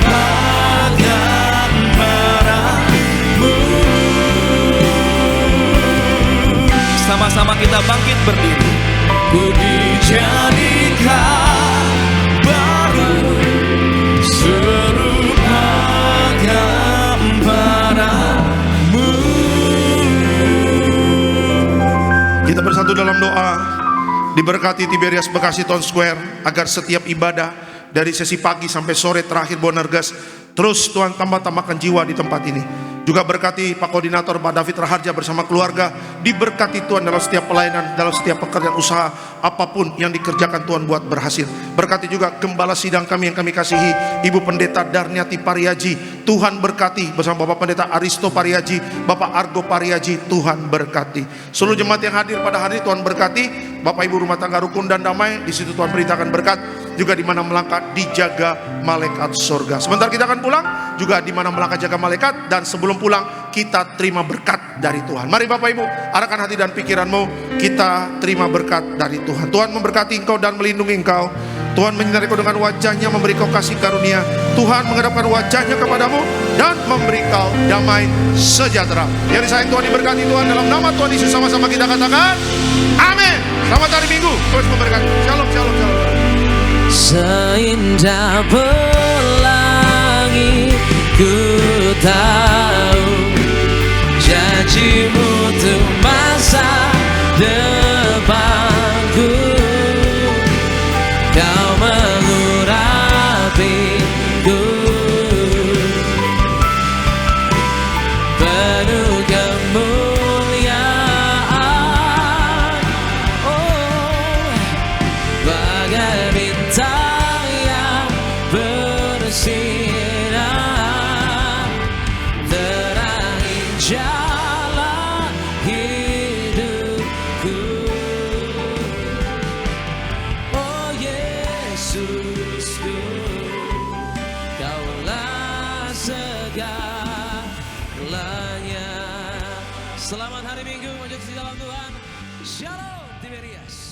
berdiri. Ku dijadikan baru serupa kepadamu. Kita bersatu dalam doa. Diberkati Tiberias Bekasi Town Square agar setiap ibadah dari sesi pagi sampai sore terakhir Bonerges terus Tuhan tambahkan jiwa di tempat ini. Juga berkati Pak Koordinator Pak David Raharja bersama keluarga. Diberkati Tuhan dalam setiap pelayanan, dalam setiap pekerjaan usaha, apapun yang dikerjakan Tuhan buat berhasil. Berkati juga gembala sidang kami yang kami kasihi, Ibu Pendeta Darniati Pariaji. Tuhan berkati bersama Bapak Pendeta Aristo Pariaji, Bapak Argo Pariaji. Tuhan berkati seluruh jemaat yang hadir pada hari ini. Tuhan berkati Bapak Ibu rumah tangga rukun dan damai. Di situ Tuhan perintahkan berkat. Juga di mana melangkah dijaga malaikat surga. Sebentar kita akan pulang, juga di mana melangkah jaga malaikat, dan sebelum pulang kita terima berkat dari Tuhan. Mari Bapak Ibu, arahkan hati dan pikiranmu, kita terima berkat dari Tuhan. Tuhan memberkati engkau dan melindungi engkau. Tuhan menyinari kau dengan wajahnya, memberi kau kasih karunia. Tuhan menghadapkan wajahnya kepadamu dan memberi kau damai sejahtera. Yang disayang Tuhan, diberkati Tuhan, dalam nama Tuhan Yesus sama-sama kita katakan amin. Selamat hari Minggu, Tuhan memberkati. Shalom, shalom, shalom. Seindah pelangi ku tahu janjimu untuk masa depanku. Kau mengurapiku penuh kemuliaan, oh, bagai bintang yang bersinar, terangi jalan hidupku. Oh Yesusku, Kaulah segalanya. Selamat hari Minggu, menjadi di dalam Tuhan. Shalom Tiberias.